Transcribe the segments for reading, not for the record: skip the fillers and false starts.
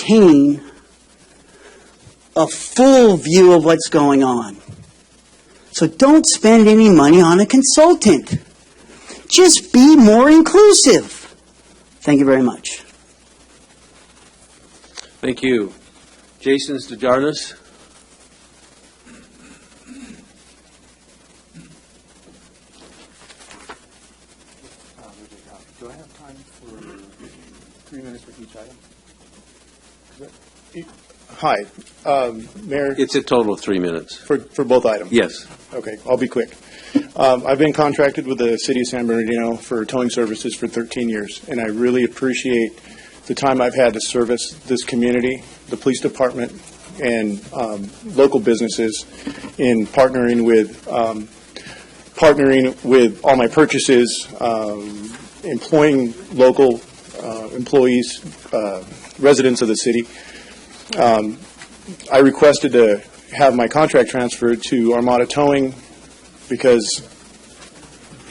maintain a full view of what's going on. So don't spend any money on a consultant. Just be more inclusive. Thank you very much. Thank you. Jason Stajarnas. Do I have time for 3 minutes for each item? Hi, Mayor. It's a total of 3 minutes. For both items? Yes. Okay, I'll be quick. I've been contracted with the City of San Bernardino for towing services for 13 years, and I really appreciate the time I've had to service this community, the police department, and local businesses in partnering with all my purchases, employing local employees, residents of the city. I requested to have my contract transferred to Armada Towing because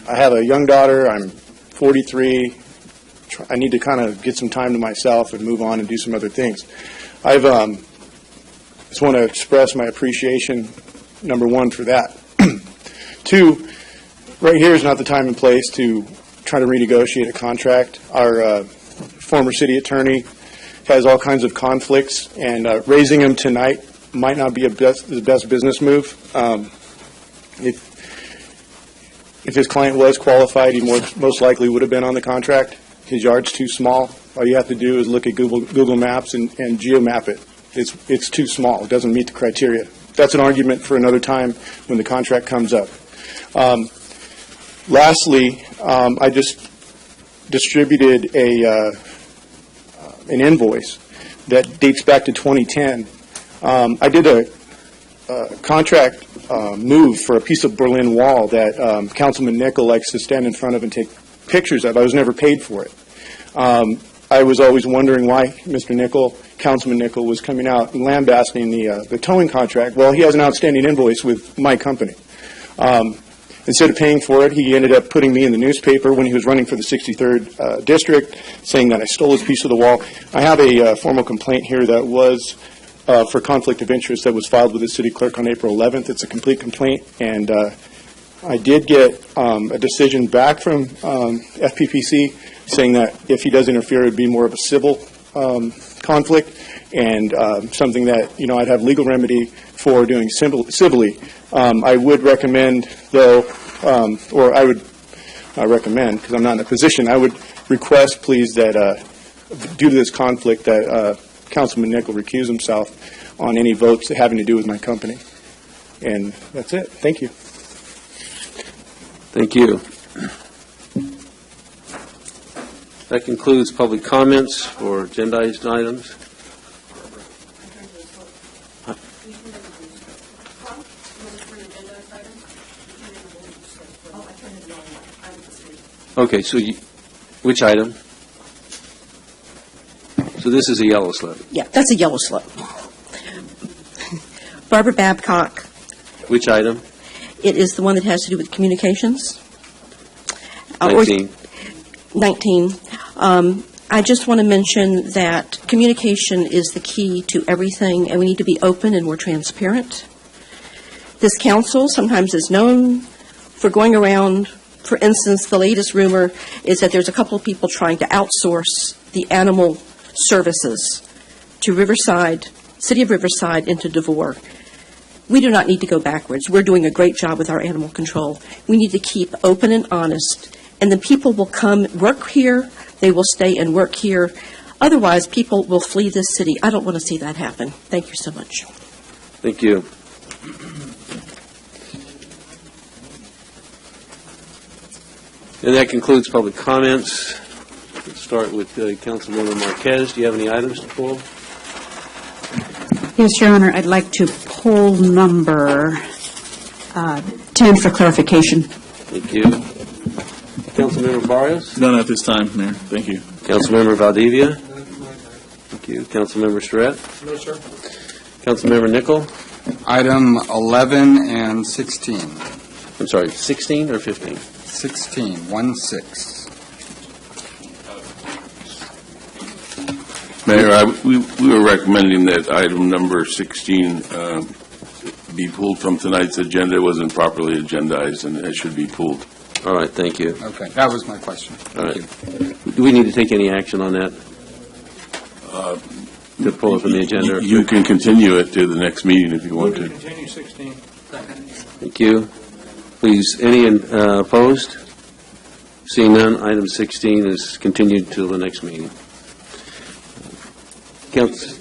I have a young daughter. I'm 43. I need to kind of get some time to myself and move on and do some other things. I've just want to express my appreciation, number one, for that. Two, right here is not the time and place to try to renegotiate a contract. Our former city attorney has all kinds of conflicts, and raising him tonight might not be the best business move. If his client was qualified, he most likely would have been on the contract. His yard's too small. All you have to do is look at Google Maps and geomap it. It's too small. It doesn't meet the criteria. That's an argument for another time when the contract comes up. Lastly, I just distributed an invoice that dates back to 2010. I did a contract move for a piece of Berlin wall that Councilman Nickel likes to stand in front of and take pictures of. I was never paid for it. I was always wondering why Mr. Nickel, Councilman Nickel, was coming out and lambasting the towing contract. Well, he has an outstanding invoice with my company. Instead of paying for it, he ended up putting me in the newspaper when he was running for the 63rd District, saying that I stole his piece of the wall. I have a formal complaint here that was for conflict of interest that was filed with the city clerk on April 11th. It's a complete complaint, and I did get a decision back from FPPC saying that if he does interfere, it would be more of a civil conflict and something that, I'd have legal remedy for doing civilly. I would recommend, though, or I would not recommend because I'm not in a position, I would request, please, that due to this conflict that Councilman Nickel recuse himself on any votes having to do with my company. And that's it. Thank you. Thank you. That concludes public comments for agendized items. Okay, so which item? So this is a yellow slip. Yeah, that's a yellow slip. Barbara Babcock. Which item? It is the one that has to do with communications. 19. 19. I just want to mention that communication is the key to everything, and we need to be open and more transparent. This council sometimes is known for going around. For instance, the latest rumor is that there's a couple of people trying to outsource the animal services to Riverside, City of Riverside, into DeVore. We do not need to go backwards. We're doing a great job with our animal control. We need to keep open and honest, and then people will come work here. They will stay and work here. Otherwise, people will flee this city. I don't want to see that happen. Thank you so much. Thank you. And that concludes public comments. Let's start with Councilmember Marquez. Do you have any items to pull? Yes, Your Honor. I'd like to pull number 10 for clarification. Thank you. Councilmember Barrios? None at this time, Mayor. Thank you. Councilmember Valdivia? Thank you. Councilmember Surratt? No, sir. Councilmember Nickel? Item 11 and 16. I'm sorry, 16 or 15? 16, 1-6. Mayor, Mayor, we were recommending that item number 16 be pulled from tonight's agenda. It wasn't properly agendized, and it should be pulled. All right, thank you. Okay, that was my question. All Thank right. you. Do we need to take any action on that? To pull it from the agenda? You can continue it to the next meeting if you want to. Continue 16. Thank you. Please, any opposed? Seeing none, item 16 is continued till the next meeting. Council.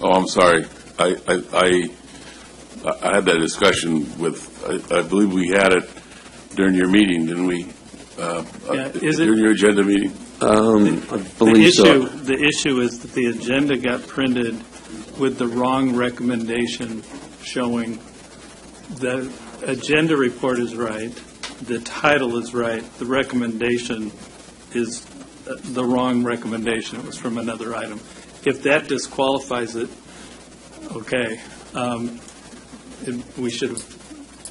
Oh, I'm sorry. I had that discussion with, I believe we had it during your meeting, didn't we? During your agenda meeting? I believe so. The issue is that the agenda got printed with the wrong recommendation showing the agenda report is right, the title is right, the recommendation is the wrong recommendation. It was from another item. If that disqualifies it, okay. We should have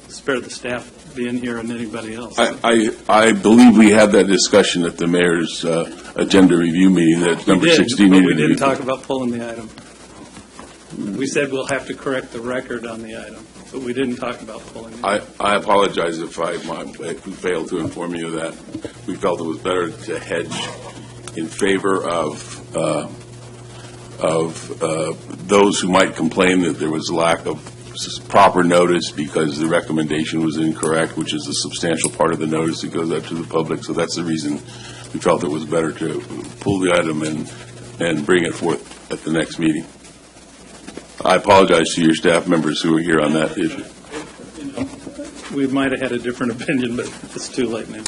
spared the staff being here and anybody else. I believe we had that discussion at the mayor's agenda review meeting, that number 16 but needed we to be. didn't talk about pulling the item. We said we'll have to correct the record on the item, but we didn't talk about pulling the item. I apologize if we failed to inform you of that. We felt it was better to hedge in favor of those who might complain that there was lack of proper notice because the recommendation was incorrect, which is a substantial part of the notice that goes out to the public. So that's the reason we felt it was better to pull the item and bring it forth at the next meeting. I apologize to your staff members who were here on that issue. We might have had a different opinion, but it's too late now.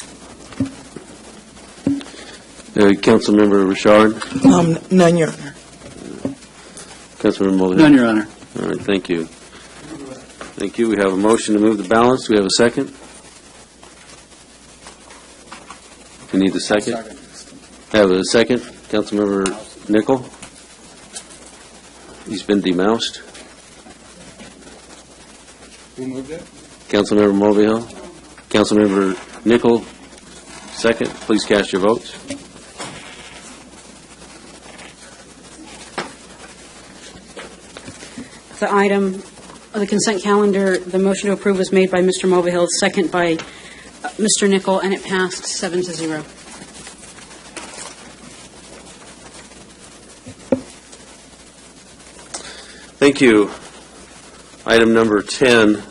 Councilmember Richard? None, Your Honor. Councilmember Mulligan? None, Your Honor. All right, thank you. Thank you. We have a motion to move the balance. Do we have a second? We need the second? Have a second. Councilmember Nickel? He's been demoused. Who moved it? Councilmember Mulvihill? Councilmember Nickel, second. Please cast your votes. The item, the consent calendar, the motion to approve was made by Mr. Mulvihill, second by Mr. Nickel, and it passed 7-0. Thank you. Item number 10.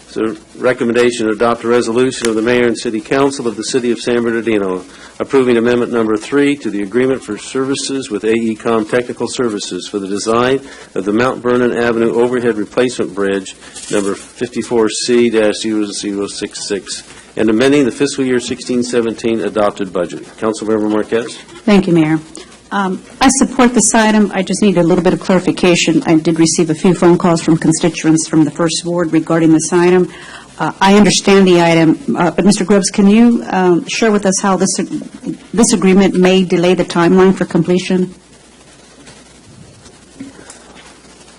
It's a recommendation to adopt a resolution of the Mayor and City Council of the City of San Bernardino approving Amendment Number 3 to the Agreement for Services with AECOM Technical Services for the design of the Mount Vernon Avenue Overhead Replacement Bridge, number 54C-0066, and amending the fiscal year 16-17 adopted budget. Councilmember Marquez? Thank you, Mayor. I support this item. I just need a little bit of clarification. I did receive a few phone calls from constituents from the First Ward regarding this item. I understand the item, but Mr. Grubbs, can you share with us how this agreement may delay the timeline for completion?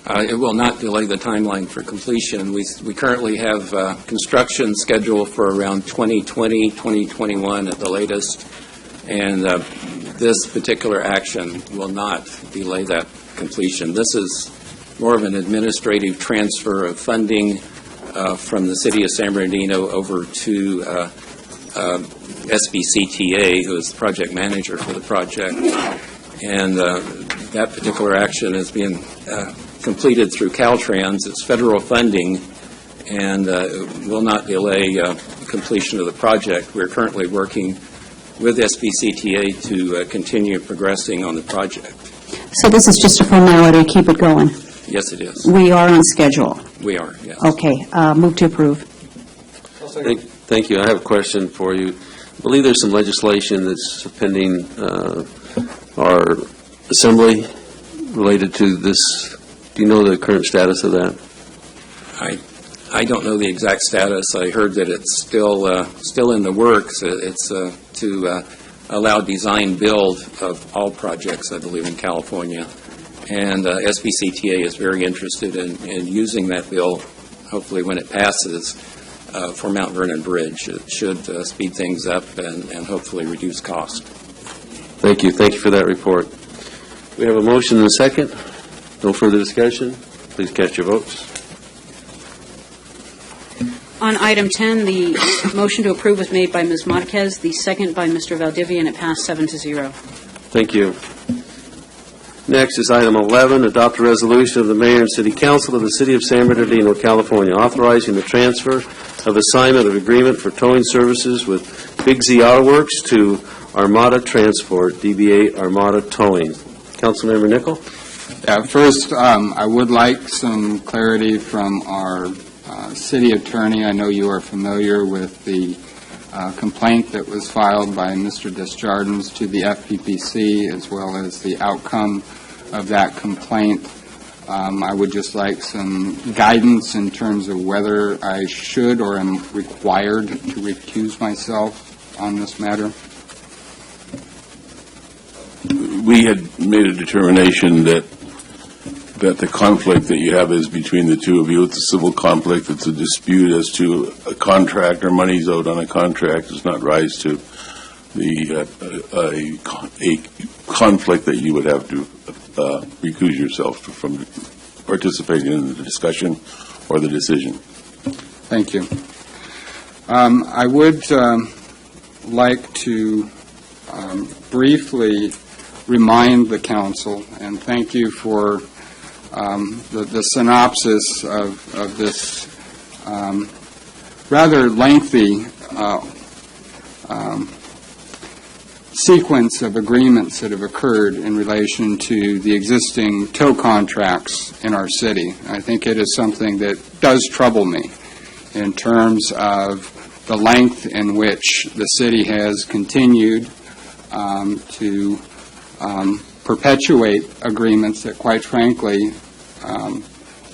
It will not delay the timeline for completion. We currently have construction scheduled for around 2020, 2021 at the latest, and this particular action will not delay that completion. This is more of an administrative transfer of funding from the City of San Bernardino over to SBCTA, who is the project manager for the project. And that particular action is being completed through Caltrans. It's federal funding, and will not delay completion of the project. We're currently working with SBCTA to continue progressing on the project. So this is just a formality, keep it going? Yes, it is. We are on schedule? We are, yes. Okay, move to approve. Thank you. I have a question for you. I believe there's some legislation that's pending our assembly related to this. Do you know the current status of that? I don't know the exact status. I heard that it's still in the works. It's to allow design build of all projects, I believe, in California. And SBCTA is very interested in using that bill, hopefully when it passes, for Mount Vernon Bridge. It should speed things up and hopefully reduce cost. Thank you. Thank you for that report. We have a motion and a second. No further discussion. Please cast your votes. On item 10, the motion to approve was made by Ms. Marquez, the second by Mr. Valdivia, and it passed 7-0. Thank you. Next is item 11, adopt a resolution of the Mayor and City Council of the City of San Bernardino, California, authorizing the transfer of assignment of agreement for towing services with Big Z Auto Works to Armada Transport, DBA Armada Towing. Councilmember Nichol? First, I would like some clarity from our city attorney. I know you are familiar with the complaint that was filed by Mr. Desjardins to the FPPC, as well as the outcome of that complaint. I would just like some guidance in terms of whether I should or am required to recuse myself on this matter. We had made a determination that the conflict that you have is between the two of you. It's a civil conflict. It's a dispute as to a contract or monies owed on a contract does not rise to a conflict that you would have to recuse yourself from participating in the discussion or the decision. Thank you. I would like to briefly remind the council, and thank you for the synopsis of this rather lengthy sequence of agreements that have occurred in relation to the existing tow contracts in our city. I think it is something that does trouble me in terms of the length in which the city has continued to perpetuate agreements that, quite frankly,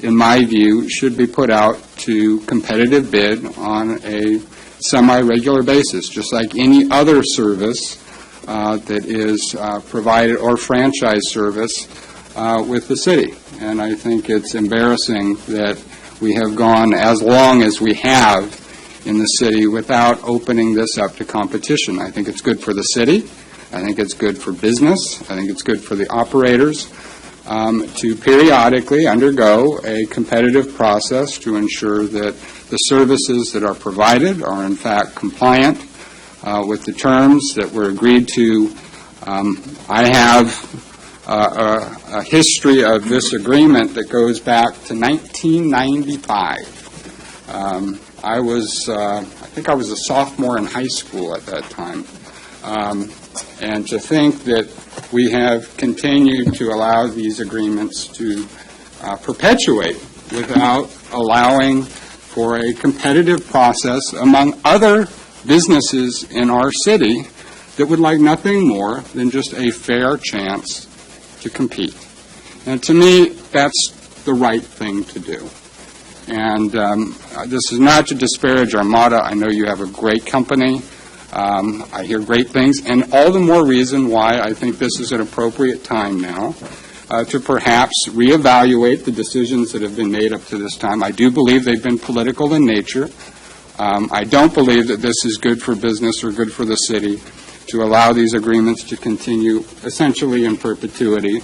in my view, should be put out to competitive bid on a semi-regular basis, just like any other service that is provided or franchise service with the city. And I think it's embarrassing that we have gone as long as we have in the city without opening this up to competition. I think it's good for the city. I think it's good for business. I think it's good for the operators to periodically undergo a competitive process to ensure that the services that are provided are in fact compliant with the terms that were agreed to. I have a history of this agreement that goes back to 1995. I think I was a sophomore in high school at that time. And to think that we have continued to allow these agreements to perpetuate without allowing for a competitive process among other businesses in our city that would like nothing more than just a fair chance to compete. And to me, that's the right thing to do. And this is not to disparage Armada. I know you have a great company. I hear great things, and all the more reason why I think this is an appropriate time now to perhaps reevaluate the decisions that have been made up to this time. I do believe they've been political in nature. I don't believe that this is good for business or good for the city to allow these agreements to continue essentially in perpetuity.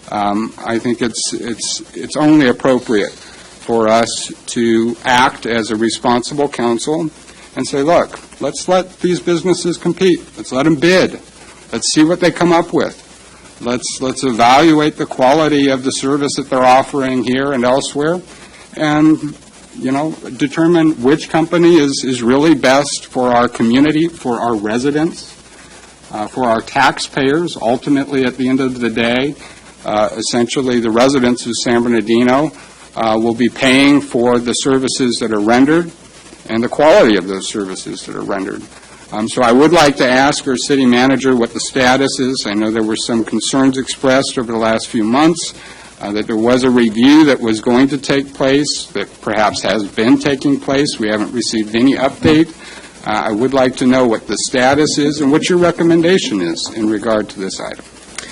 I think it's only appropriate for us to act as a responsible council and say, look, let's let these businesses compete. Let's let them bid. Let's see what they come up with. Let's evaluate the quality of the service that they're offering here and elsewhere, and determine which company is really best for our community, for our residents, for our taxpayers. Ultimately, at the end of the day, essentially the residents of San Bernardino will be paying for the services that are rendered and the quality of those services that are rendered. So I would like to ask our city manager what the status is. I know there were some concerns expressed over the last few months that there was a review that was going to take place, that perhaps has been taking place. We haven't received any update. I would like to know what the status is and what your recommendation is in regard to this item.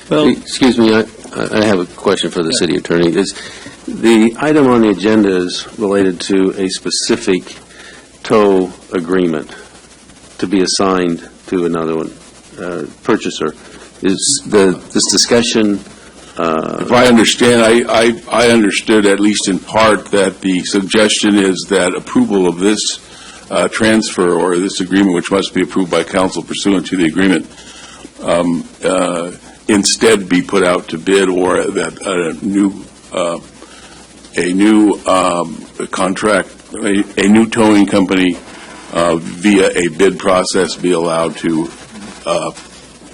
Well, excuse me, I have a question for the city attorney. The item on the agenda is related to a specific tow agreement to be assigned to another one, purchaser. Is this discussion, If I understand, I understood, at least in part, that the suggestion is that approval of this transfer or this agreement, which must be approved by council pursuant to the agreement, instead be put out to bid, or that a new contract, a new towing company via a bid process be allowed to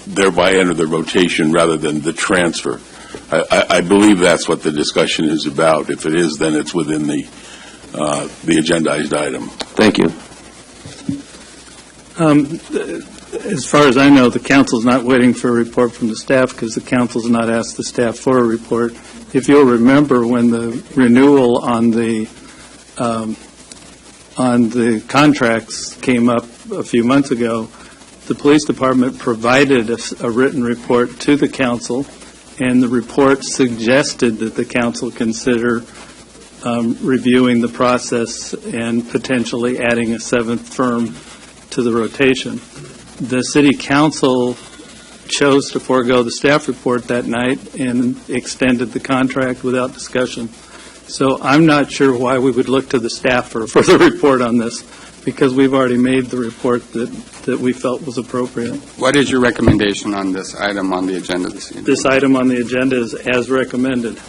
thereby enter the rotation rather than the transfer. I believe that's what the discussion is about. If it is, then it's within the agendized item. thank you. As far as I know, the council's not waiting for a report from the staff because the council's not asked the staff for a report. If you'll remember, when the renewal on the contracts came up a few months ago, the police department provided a written report to the council, and the report suggested that the council consider reviewing the process and potentially adding a seventh firm to the rotation. The city council chose to forego the staff report that night and extended the contract without discussion. So I'm not sure why we would look to the staff for a further report on this, because we've already made the report that we felt was appropriate. What is your recommendation on this item on the agenda this evening? This item on the agenda is as recommended.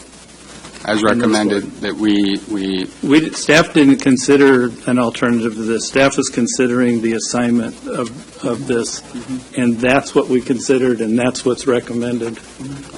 As recommended, that we Staff didn't consider an alternative to this. Staff is considering the assignment of this, and that's what we considered, and that's what's recommended.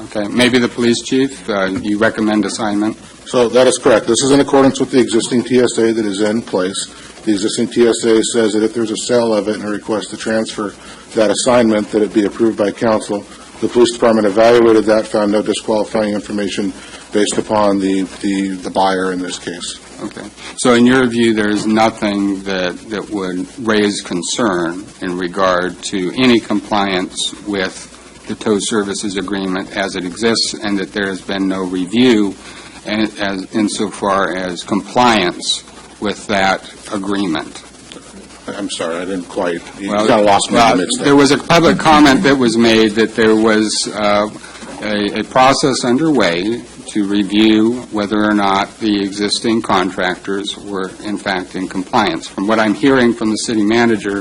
okay, maybe the police chief, you recommend assignment? So that is correct. This is in accordance with the existing TSA that is in place. The existing TSA says that if there's a sale of it and a request to transfer that assignment, that it be approved by council. The police department evaluated that, found no disqualifying information based upon the buyer in this case. Okay. So in your view, there is nothing that would raise concern in regard to any compliance with the tow services agreement as it exists, and that there has been no review insofar as compliance with that agreement? I'm sorry, I didn't quite, you Well, kind of lost me in the midst there. there was a public comment that was made that there was a process underway to review whether or not the existing contractors were in fact in compliance. From what I'm hearing from the city manager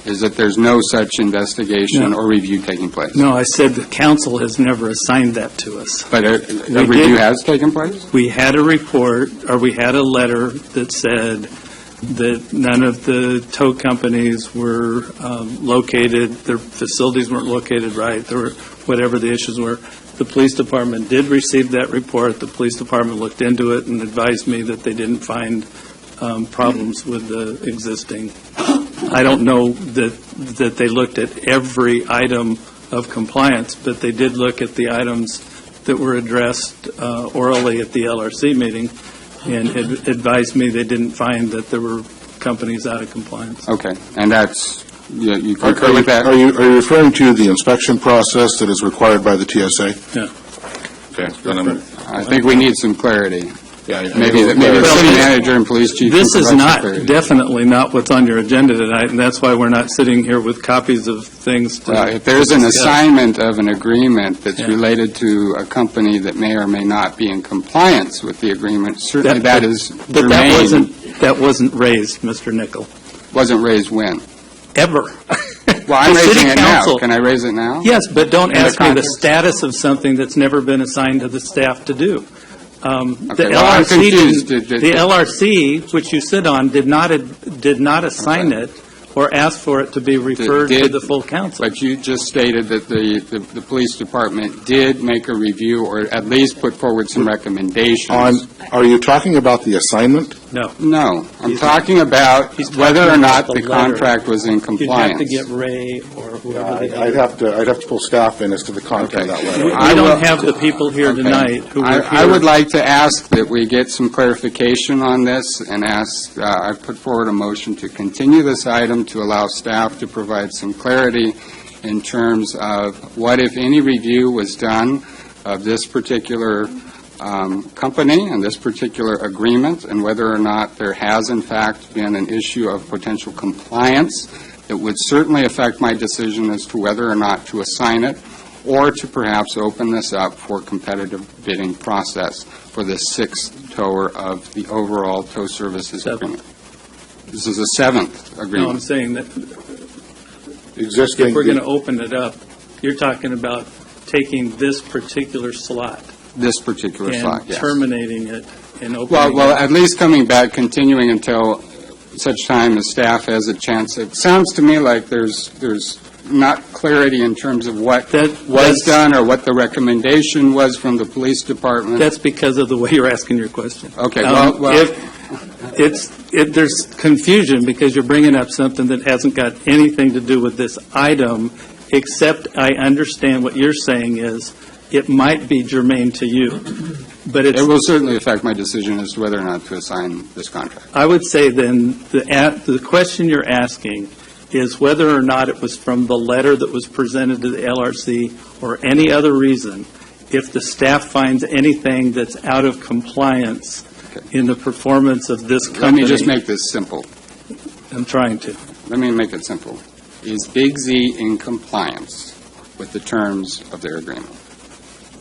is that there's no such investigation or review taking place. No, I said the council has never assigned that to us. But a review has taken place? We had a report, or we had a letter that said that none of the tow companies were located, their facilities weren't located right, there were whatever the issues were. The police department did receive that report. The police department looked into it and advised me that they didn't find problems with the existing. I don't know that they looked at every item of compliance, but they did look at the items that were addressed orally at the LRC meeting, and advised me they didn't find that there were companies out of compliance. Okay. And that's, you concur with that? Are you referring to the inspection process that is required by the TSA? Yeah. Okay. Then I think we need some clarity. yeah, Maybe the city manager and police chief. This can is provide some not, clarity. definitely not what's on your agenda tonight, and that's why we're not sitting here with copies of things to... If there's an discuss. assignment of an agreement that's Yeah. related to a company that may or may not be in compliance with the agreement, certainly that is But germane. that wasn't raised, Mr. Nickel, Wasn't raised when? ever. Well, I'm The raising city it now. council- Can I raise it now? Yes, but don't In the ask me the context? status of something that's never been assigned to the staff to do. The Okay, well, I'm LRC, confused. the LRC, which you sit on, did not assign it or ask for it to be referred to did- the full council. But you just stated that the police department did make a review or at least put forward some recommendations. Are you talking about the assignment? No. No, I'm He's- talking about he's whether talking or not about the the letter. contract was in You'd have compliance. to get Ray or whoever the I'd have to pull staff in as to the content of Okay. that We letter. I will- don't have the people here Okay. tonight who were here. I would like to ask that we get some clarification on this and ask, I put forward a motion to continue this item to allow staff to provide some clarity in terms of what, if any, review was done of this particular company and this particular agreement, and whether or not there has in fact been an issue of potential compliance that would certainly affect my decision as to whether or not to assign it, or to perhaps open this up for competitive bidding process for the sixth tower of the overall tow services agreement. This is the seventh No, I'm agreement. saying that Existing. if we're going to open it up, you're talking about taking this particular slot This particular slot, and yes. terminating it and opening Well, it. at least coming back, continuing until such time as staff has a chance. It sounds to me like there's not clarity in terms of what was done or what the recommendation was from the police department. That's because of the way you're asking your question. Okay, well, There's confusion because you're bringing up something that hasn't got anything to do with this item, except I understand what you're saying is it might be germane to you, but it will certainly affect my decision as to whether or not to assign this contract. I would say then the question you're asking is whether or not it was from the letter that was presented to the LRC or any other reason, if the staff finds anything that's out of compliance in the performance of this company. Let me just make this simple. I'm trying to. Let me make it simple. Is Big Z in compliance with the terms of their agreement?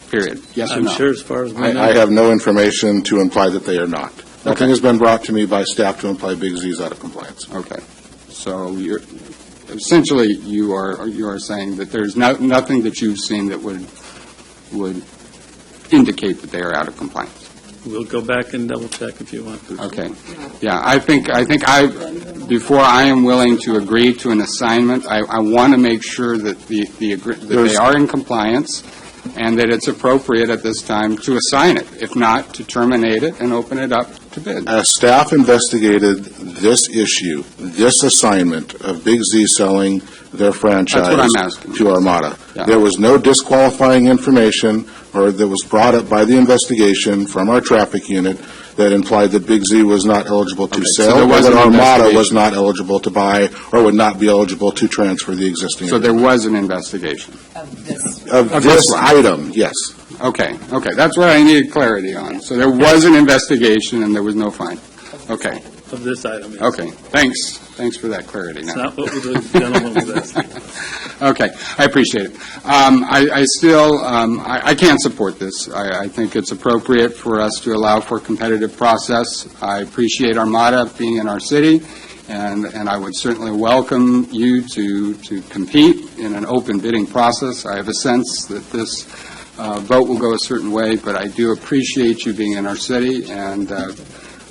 Period. Yes or I'm no? sure as far as we know. I have no information to imply that they are not. Nothing has been brought to me by staff to imply Big Z is out of compliance. Okay. So you're, essentially, you are saying that there's nothing that you've seen that would indicate that they are out of compliance. We'll go back and double check if you want. Okay. Yeah, I think before I am willing to agree to an assignment, I want to make sure that that they are in compliance and that it's appropriate at this time to assign it. If not, to terminate it and open it up to bid. As staff investigated this issue, this assignment of Big Z selling their franchise That's what I'm asking. to Armada, Yeah. there was no disqualifying information or that was brought up by the investigation from our traffic unit that implied that Big Z was not eligible to Okay, so sell, there or was that an Armada was investigation. not eligible to buy, or would not be eligible to transfer the existing. So there was an investigation. Of Of this this one. item, yes. Okay, that's what I needed clarity on. So there was an investigation and there was no fine. Okay, Of this item, yes. okay. Thanks for that clarity It's now. not what the gentleman was asking. Okay, I appreciate it. I still, I can't support this. I think it's appropriate for us to allow for competitive process. I appreciate Armada being in our city, and I would certainly welcome you to compete in an open bidding process. I have a sense that this vote will go a certain way, but I do appreciate you being in our city, and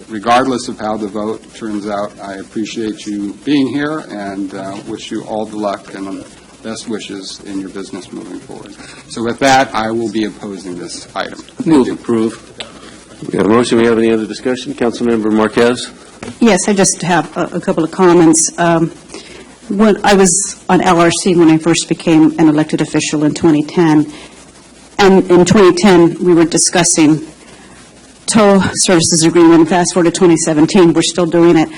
regardless of how the vote turns out, I appreciate you being here and wish you all the luck and best wishes in your business moving forward. So with that, I will be opposing this item. Move to approve. We got a motion. We have any other discussion? Councilmember Marquez? Yes, I just have a couple of comments. When I was on LRC when I first became an elected official in 2010, and in 2010, we were discussing tow services agreement. Fast forward to 2017, we're still doing it.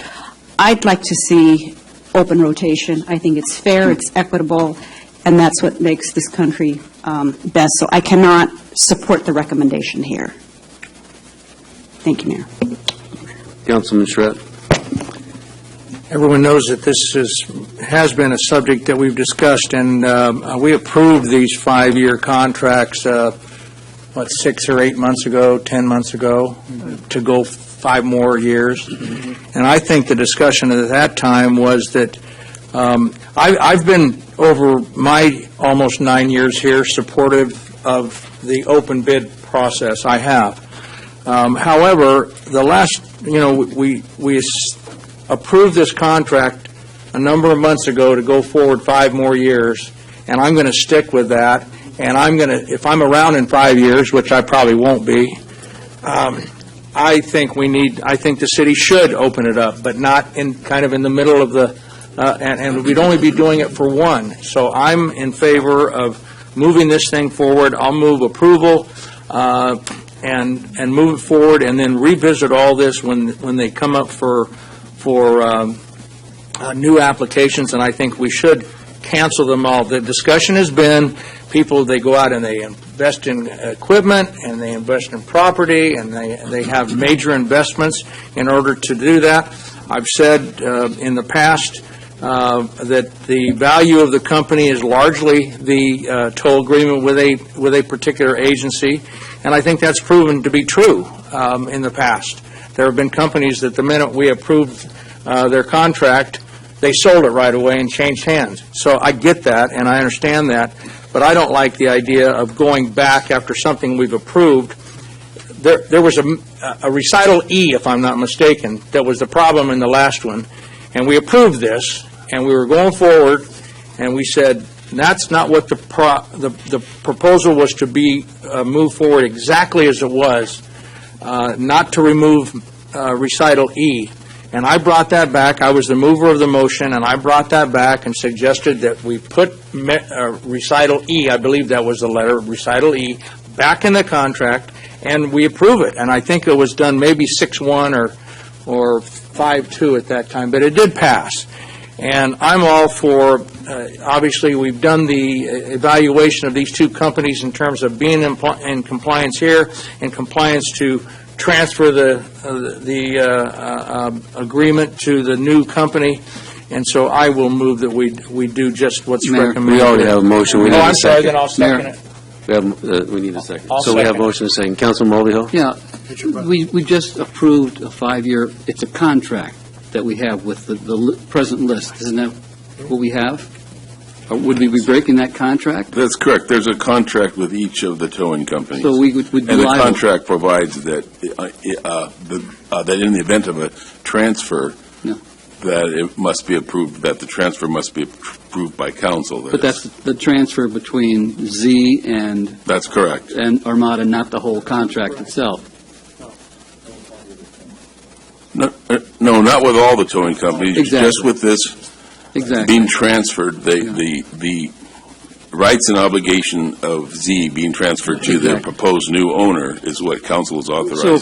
I'd like to see open rotation. I think it's fair, it's equitable, and that's what makes this country best. So I cannot support the recommendation here. Thank you, Mayor. Councilman Schroeder? Everyone knows that this has been a subject that we've discussed, and we approved these 5-year contracts, 6 or 8 months ago, 10 months ago, to go 5 more years. And I think the discussion at that time was that I've been, over my almost 9 years here, supportive of the open bid process. I have. However, the last, we approved this contract a number of months ago to go forward 5 more years, and I'm going to stick with that. And I'm going to, if I'm around in 5 years, which I probably won't be, I think the city should open it up, but not in the middle of the, and we'd only be doing it for 1. So I'm in favor of moving this thing forward. I'll move approval and move it forward, and then revisit all this when they come up for new applications. And I think we should cancel them all. The discussion has been, people, they go out and they invest in equipment, and they invest in property, and they have major investments in order to do that. I've said in the past that the value of the company is largely the toll agreement with a particular agency, and I think that's proven to be true in the past. There have been companies that the minute we approved their contract, they sold it right away and changed hands. So I get that, and I understand that, but I don't like the idea of going back after something we've approved. There was a recital E, if I'm not mistaken, that was the problem in the last one, and we approved this, and we were going forward, and we said, that's not what the proposal was to be moved forward exactly as it was, not to remove recital E. And I brought that back. I was the mover of the motion, and I brought that back and suggested that we put recital E, I believe that was the letter, recital E, back in the contract, and we approve it. And I think it was done maybe 6-1 or 5-2 at that time, but it did pass. And I'm all for, obviously, we've done the evaluation of these two companies in terms of being in compliance here, in compliance to transfer the agreement to the new company, and so I will move that we do just what's recommended. We already have a motion. We need I'm a sorry, second. then I'll second it. We need a second. I'll So we have second. motion and second. Councilman Mulvihill? Yeah, we just approved a 5-year, it's a contract that we have with the present list. Isn't that what we have? Or would we be breaking that contract? That's correct. There's a contract with each of the towing companies. So we would be And the liable. contract provides that, that in the event of a transfer, Yeah. that it must be approved, that the transfer must be approved by council. But that's the transfer between Z That's correct. and Armada, not the whole contract itself. No, not with all the towing companies. Exactly. Just with this Exactly. being transferred, the rights and obligation of Z being transferred to the Exactly. proposed new owner is what council is authorizing.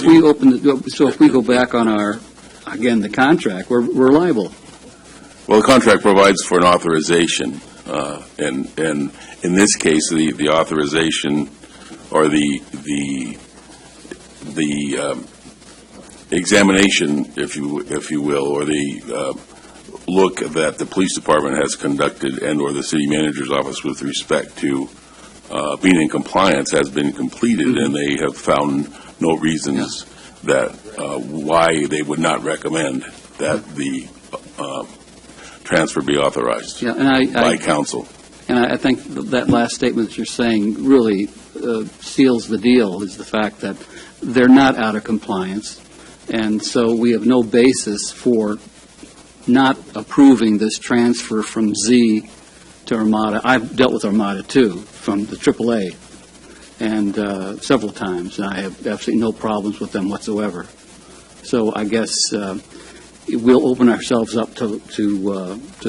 So if we go back on the contract, we're liable. Well, the contract provides for an authorization, and in this case, the authorization or the examination, if you will, or the look that the police department has conducted and/or the city manager's office with respect to being in compliance has been completed, and they have found no reasons that why they would not recommend that the transfer be authorized by council. And I think that last statement that you're saying really seals the deal, is the fact that they're not out of compliance, and so we have no basis for not approving this transfer from Z to Armada. I've dealt with Armada, too, from the AAA, and several times, and I have absolutely no problems with them whatsoever. So I guess we'll open ourselves up to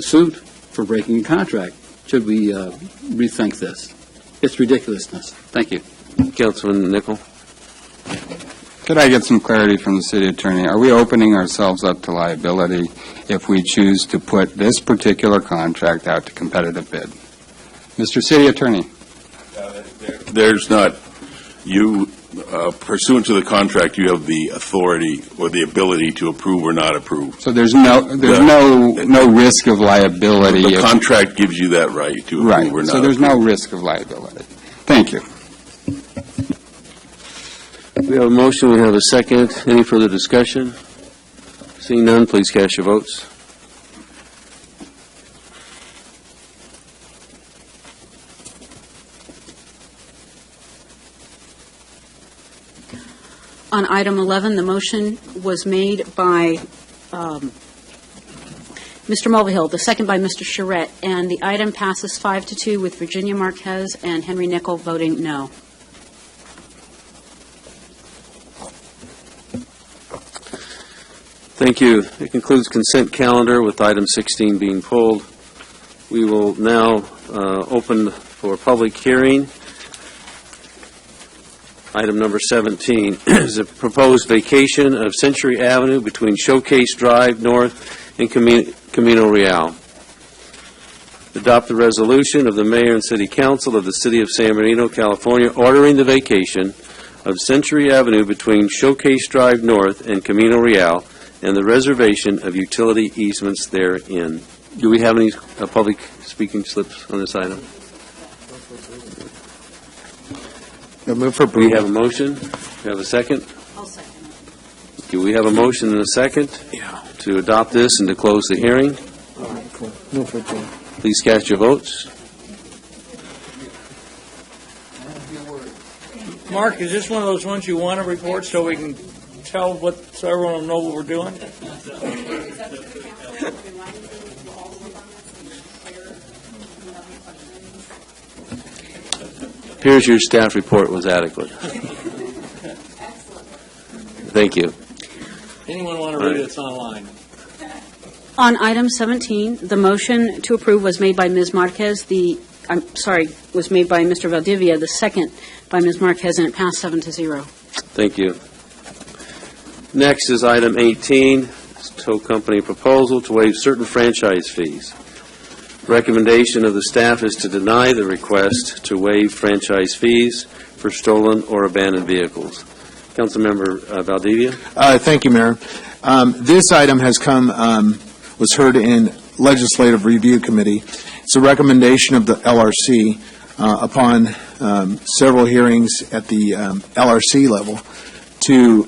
suit for breaking a contract. Should we rethink this? It's ridiculousness. Thank you. Councilman Nickel? Could I get some clarity from the city attorney? Are we opening ourselves up to liability if we choose to put this particular contract out to competitive bid? Mr. City Attorney? There's not, pursuant to the contract, you have the authority or the ability to approve or not approve. So there's no risk of liability. The contract gives you that right to approve or not. So there's no risk of liability. Thank you. We have a motion, we have a second. Any further discussion? Seeing none, please cast your votes. On item 11, the motion was made by Mr. Mulvihill, the second by Mr. Charette, and the item passes 5-2 with Virginia Marquez and Henry Nickel voting no. Thank you. It concludes consent calendar with item 16 being pulled. We will now open for public hearing. Item number 17 is a proposed vacation of Century Avenue between Showcase Drive North and Camino Real. adopt the resolution of the Mayor and City Council of the City of San Bernardino, California, ordering the vacation of Century Avenue between Showcase Drive North and Camino Real and the reservation of utility easements therein. Do we have any public speaking slips on this item? Move for Do we have approval. a motion? Do we have a second? I'll second it. Do we have a motion and a second to adopt this and to close the hearing? Move for approval. Please cast your votes. Mark, is this one of those ones you want to report so we can tell what, so everyone will know what we're doing? Appears your staff report was adequate. Thank you. Anyone want to read it? It's online. On item 17, the motion to approve was made by Ms. Marquez, was made by Mr. Valdivia, the second by Ms. Marquez, and it passed 7-0. Thank you. Next is item 18, it's tow company proposal to waive certain franchise fees. Recommendation of the staff is to deny the request to waive franchise fees for stolen or abandoned vehicles. Councilmember Valdivia? Thank you, Mayor. This item has was heard in Legislative Review Committee. It's a recommendation of the LRC upon several hearings at the LRC level to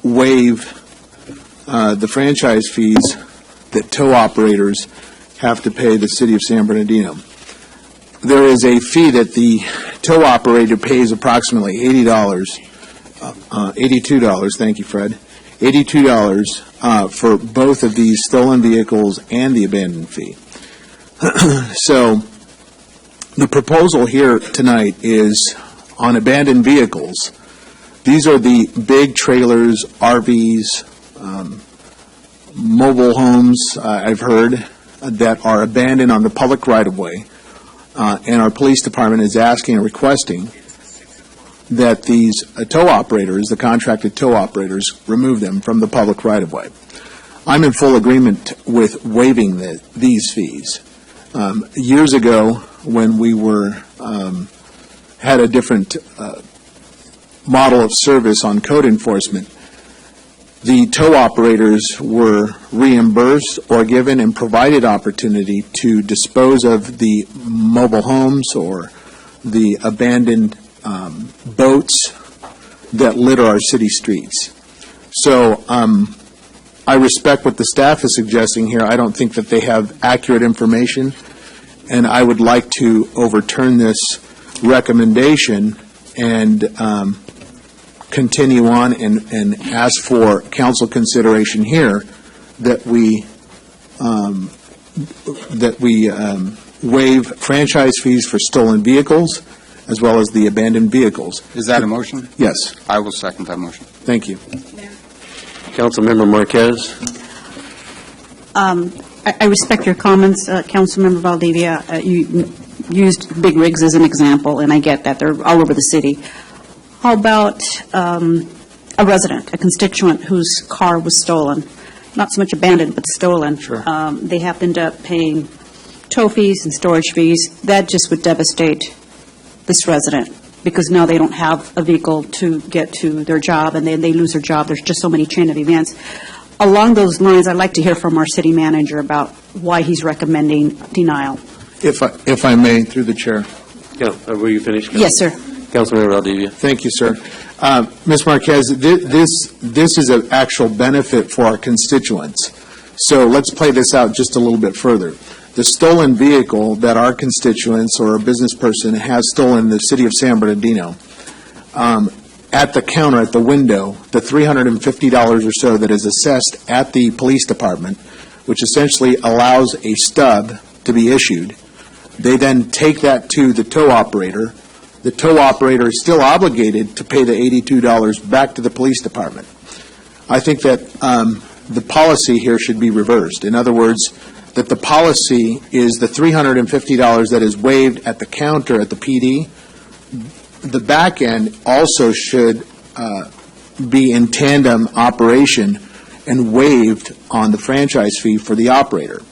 waive the franchise fees that tow operators have to pay the city of San Bernardino. There is a fee that the tow operator pays approximately $82, thank you, Fred, $82 for both of these stolen vehicles and the abandoned fee. So the proposal here tonight is on abandoned vehicles. These are the big trailers, RVs, mobile homes, I've heard, that are abandoned on the public right-of-way, and our police department is asking and requesting that these tow operators, the contracted tow operators, remove them from the public right-of-way. I'm in full agreement with waiving these fees. Years ago, when we had a different model of service on code enforcement, the tow operators were reimbursed or given and provided opportunity to dispose of the mobile homes or the abandoned boats that litter our city streets. So I respect what the staff is suggesting here. I don't think that they have accurate information, and I would like to overturn this recommendation and continue on and ask for council consideration here that we waive franchise fees for stolen vehicles as well as the abandoned vehicles. Is that a motion? Yes. I will second that motion. Thank you. Councilmember Marquez? I respect your comments, Councilmember Valdivia. You used big rigs as an example, and I get that. They're all over the city. How about a resident, a constituent whose car was stolen? Not so much abandoned, but stolen. Sure. They have to end up paying tow fees and storage fees. That just would devastate this resident, because now they don't have a vehicle to get to their job, and then they lose their job. There's just so many chain of events. Along those lines, I'd like to hear from our city manager about why he's recommending denial. If I may, through the chair. Were you finished? Yes, sir. Councilmember Valdivia? Thank you, sir. Ms. Marquez, this is an actual benefit for our constituents. So let's play this out just a little bit further. The stolen vehicle that our constituents or a business person has stolen in the city of San Bernardino, at the counter, at the window, the $350 or so that is assessed at the police department, which essentially allows a stub to be issued, they then take that to the tow operator. The tow operator is still obligated to pay the $82 back to the police department. I think that the policy here should be reversed. In other words, that the policy is the $350 that is waived at the counter at the PD. The back end also should be in tandem operation and waived on the franchise fee for the operator.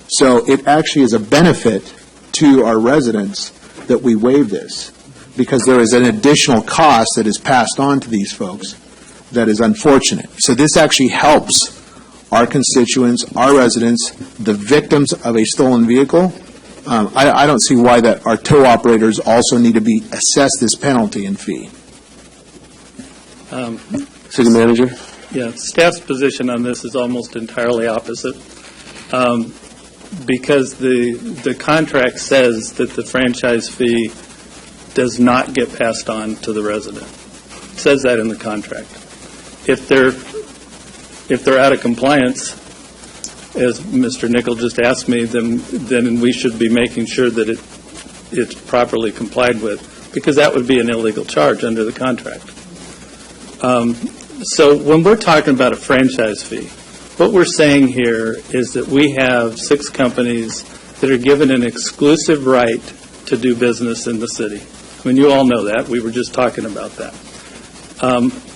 So it actually is a benefit to our residents that we waive this, because there is an additional cost that is passed on to these folks that is unfortunate. So this actually helps our constituents, our residents, the victims of a stolen vehicle. I don't see why that our tow operators also need to be assessed this penalty and fee. City Manager? Yeah, staff's position on this is almost entirely opposite, because the contract says that the franchise fee does not get passed on to the resident. It says that in the contract. If they're out of compliance, as Mr. Nickel just asked me, then we should be making sure that it's properly complied with, because that would be an illegal charge under the contract. So when we're talking about a franchise fee, what we're saying here is that we have 6 companies that are given an exclusive right to do business in the city. I mean, you all know that. We were just talking about that.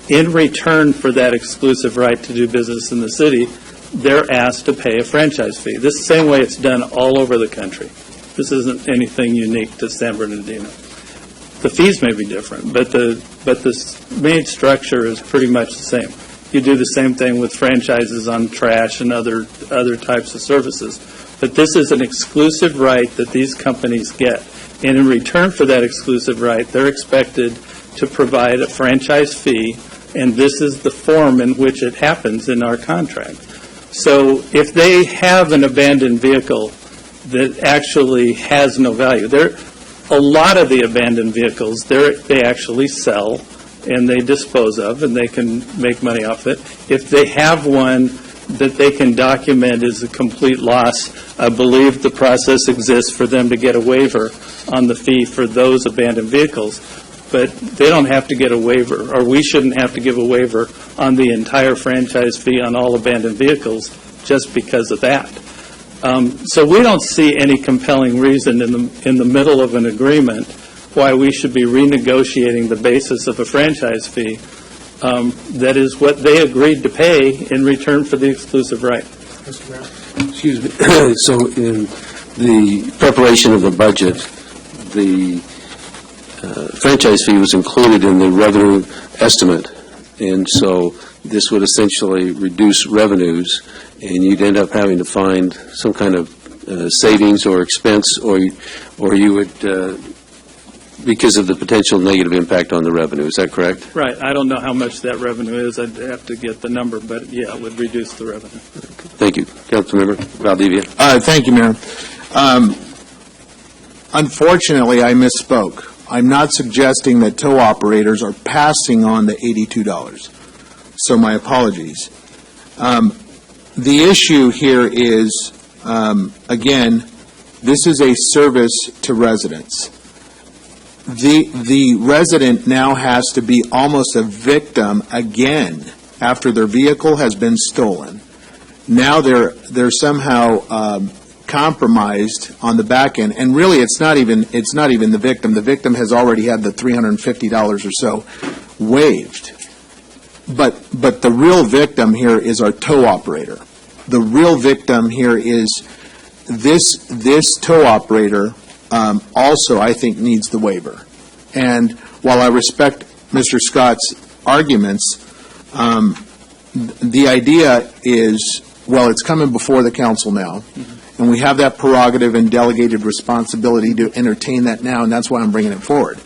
In return for that exclusive right to do business in the city, they're asked to pay a franchise fee. This is the same way it's done all over the country. This isn't anything unique to San Bernardino. The fees may be different, but the main structure is pretty much the same. You do the same thing with franchises on trash and other types of services. But this is an exclusive right that these companies get. And in return for that exclusive right, they're expected to provide a franchise fee, and this is the form in which it happens in our contract. So if they have an abandoned vehicle that actually has no value, a lot of the abandoned vehicles, they actually sell and they dispose of, and they can make money off it. If they have one that they can document as a complete loss, I believe the process exists for them to get a waiver on the fee for those abandoned vehicles. But they don't have to get a waiver, or we shouldn't have to give a waiver on the entire franchise fee on all abandoned vehicles just because of that. So we don't see any compelling reason in the middle of an agreement why we should be renegotiating the basis of a franchise fee that is what they agreed to pay in return for the exclusive right. Excuse me. So in the preparation of the budget, the franchise fee was included in the revenue estimate, and so this would essentially reduce revenues, and you'd end up having to find some kind of savings or expense, or you would, because of the potential negative impact on the revenue. Is that correct? Right. I don't know how much that revenue is. I'd have to get the number, but yeah, it would reduce the revenue. Thank you. Councilmember Valdivia. Thank you, Mayor. Unfortunately, I misspoke. I'm not suggesting that tow operators are passing on the $82. So my apologies. The issue here is, again, this is a service to residents. The resident now has to be almost a victim again after their vehicle has been stolen. Now they're somehow compromised on the back end, and really it's not even the victim. The victim has already had the $350 or so waived. But the real victim here is our tow operator. The real victim here is this tow operator also, I think, needs the waiver. And while I respect Mr. Scott's arguments, the idea is, well, it's coming before the council now, and we have that prerogative and delegated responsibility to entertain that now, and that's why I'm bringing it forward.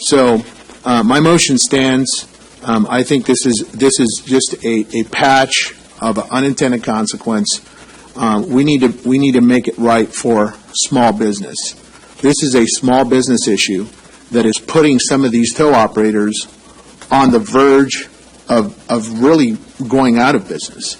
So my motion stands. I think this is just a patch of an unintended consequence. We need to make it right for small business. This is a small business issue that is putting some of these tow operators on the verge of really going out of business.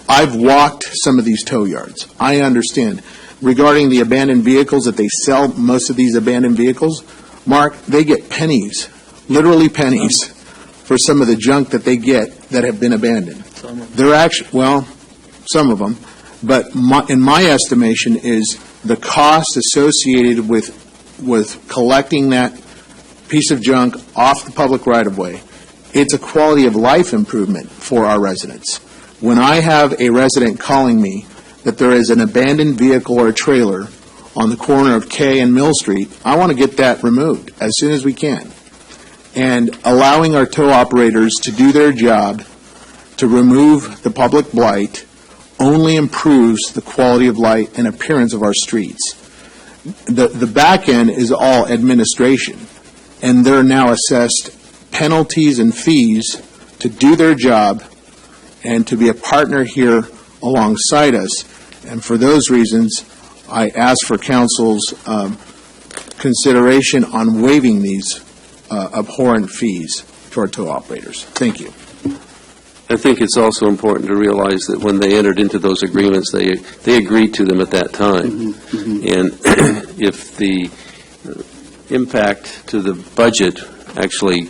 I've walked some of these tow yards. I understand. Regarding the abandoned vehicles that they sell, most of these abandoned vehicles, Mark, they get pennies, literally pennies, for some of the junk that they get that have been abandoned. They're actually, well, some of them, but in my estimation is the cost associated with collecting that piece of junk off the public right-of-way. It's a quality of life improvement for our residents. When I have a resident calling me that there is an abandoned vehicle or trailer on the corner of K and Mill Street, I want to get that removed as soon as we can. And allowing our tow operators to do their job to remove the public blight only improves the quality of light and appearance of our streets. The back end is all administration, and they're now assessed penalties and fees to do their job and to be a partner here alongside us. And for those reasons, I ask for council's consideration on waiving these abhorrent fees to our tow operators. Thank you. I think it's also important to realize that when they entered into those agreements, they agreed to them at that time. And if the impact to the budget actually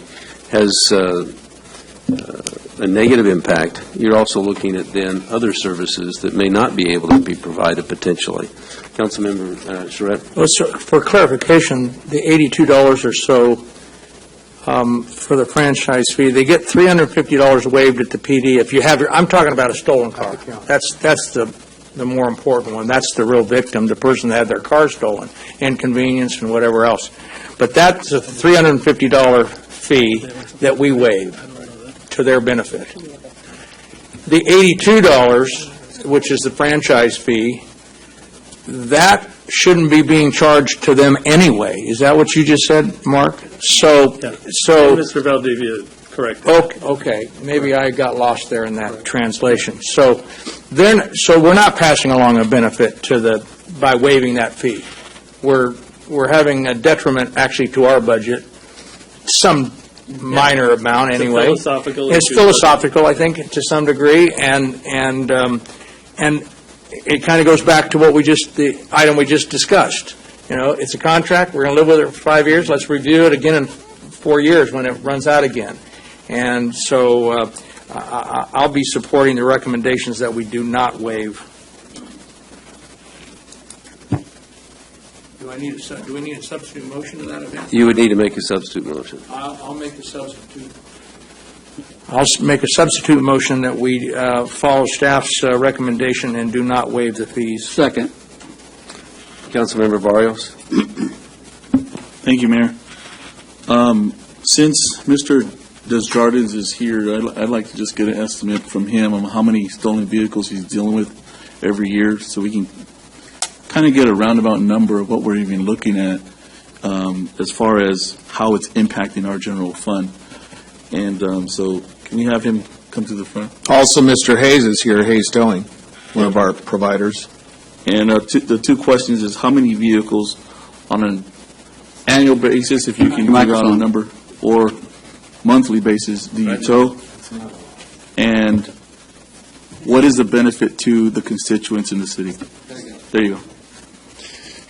has a negative impact, you're also looking at then other services that may not be able to be provided potentially. Councilmember Charette? Well, sir, for clarification, the $82 or so for the franchise fee, they get $350 waived at the PD if you have your, I'm talking about a stolen car. That's the more important one. That's the real victim, the person that had their car stolen, inconvenience and whatever else. But that's a $350 fee that we waive to their benefit. The $82, which is the franchise fee, that shouldn't be being charged to them anyway. Is that what you just said, Mark? So Mr. Valdivia, correct. Okay, maybe I got lost there in that translation. So we're not passing along a benefit by waiving that fee. We're having a detriment actually to our budget, some minor amount anyway. It's a philosophical It's issue, philosophical, I think, to some degree, and it kind of goes back to the item we just discussed. You know, it's a contract, we're going to live with it for 5 years, let's review it again in 4 years when it runs out again. And so I'll be supporting the recommendations that we do not waive. Do we need a substitute motion to that event? You would need to make a substitute motion. I'll make a substitute. I'll make a substitute motion that we follow staff's recommendation and do not waive the fees. Second. Councilmember Barrios? Thank you, Mayor. Since Mr. Desjardins is here, I'd like to just get an estimate from him on how many stolen vehicles he's dealing with every year, so we can kind of get a roundabout number of what we're even looking at as far as how it's impacting our general fund. And so can we have him come to the front? Also, Mr. Hayes is here, Hayes Towing, one of our providers. And the two questions is how many vehicles on an annual basis, if you can give out a number, or monthly basis do you tow? And what is the benefit to the constituents in the city? There you go.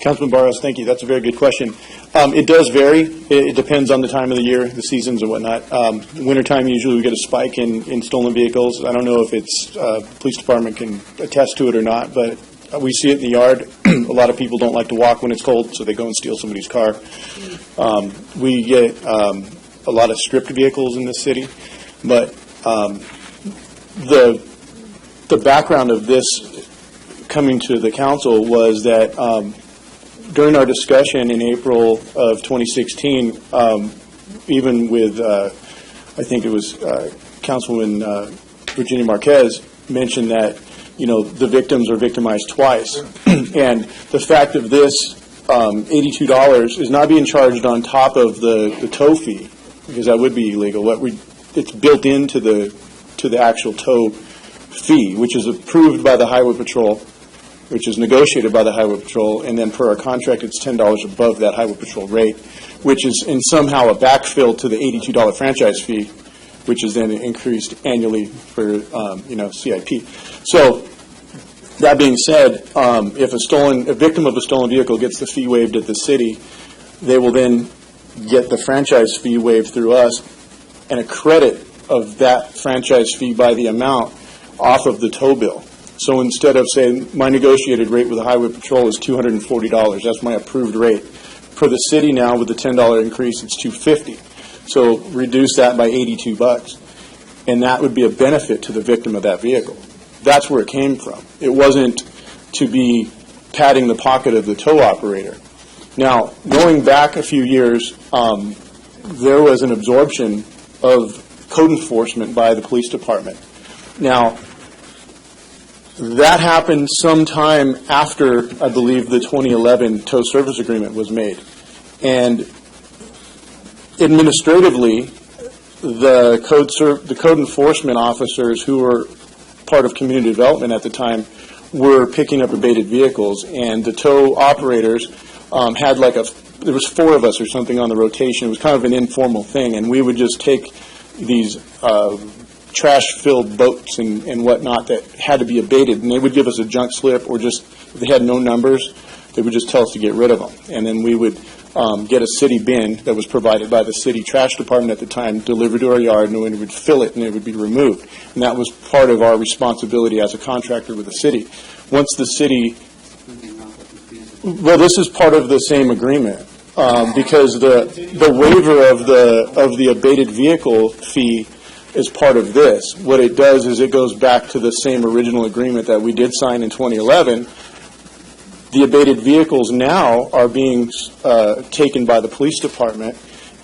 Councilman Barros, thank you. That's a very good question. It does vary. It depends on the time of the year, the seasons and whatnot. Wintertime, usually we get a spike in stolen vehicles. I don't know if it's police department can attest to it or not, but we see it in the yard. A lot of people don't like to walk when it's cold, so they go and steal somebody's car. We get a lot of stripped vehicles in this city, but the background of this coming to the council was that during our discussion in April of 2016, even with, I think it was Councilwoman Virginia Marquez mentioned that, you know, the victims are victimized twice. And the fact of this $82 is not being charged on top of the tow fee, because that would be illegal. It's built into the actual tow fee, which is approved by the Highway Patrol, which is negotiated by the Highway Patrol, and then per our contract, it's $10 above that Highway Patrol rate, which is in somehow a backfill to the $82 franchise fee, which is then increased annually for, CIP. So, that being said, if a victim of a stolen vehicle gets the fee waived at the city, they will then get the franchise fee waived through us, and a credit of that franchise fee by the amount off of the tow bill. So instead of saying my negotiated rate with the Highway Patrol is $240, that's my approved rate. For the city now, with the $10 increase, it's $250. So reduce that by $82, and that would be a benefit to the victim of that vehicle. That's where it came from. It wasn't to be padding the pocket of the tow operator. Now, going back a few years, there was an absorption of code enforcement by the police department. Now, that happened sometime after, I believe, the 2011 tow service agreement was made. And administratively, the code enforcement officers who were part of community development at the time were picking up abated vehicles, and the tow operators had there was 4 of us or something on the rotation. It was kind of an informal thing, and we would just take these trash-filled boats and whatnot that had to be abated, and they would give us a junk slip, or just, if they had no numbers, they would just tell us to get rid of them. And then we would get a city bin that was provided by the city trash department at the time, delivered to our yard, and we would fill it, and it would be removed. And that was part of our responsibility as a contractor with the city. Once the city... Well, this is part of the same agreement, because the waiver of the abated vehicle fee is part of this. What it does is it goes back to the same original agreement that we did sign in 2011. The abated vehicles now are being taken by the police department,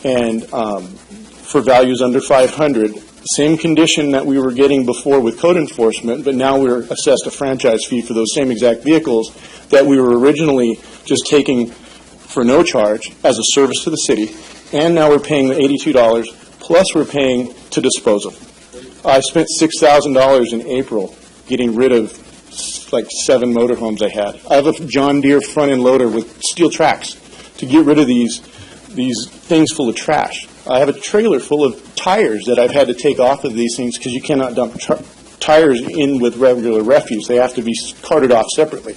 and for values under $500, same condition that we were getting before with code enforcement, but now we're assessed a franchise fee for those same exact vehicles that we were originally just taking for no charge as a service to the city, and now we're paying the $82, plus we're paying to dispose of them. I spent $6,000 in April getting rid of like 7 motorhomes I had. I have a John Deere front-end loader with steel tracks to get rid of these things full of trash. I have a trailer full of tires that I've had to take off of these things because you cannot dump tires in with regular refuse. They have to be carted off separately.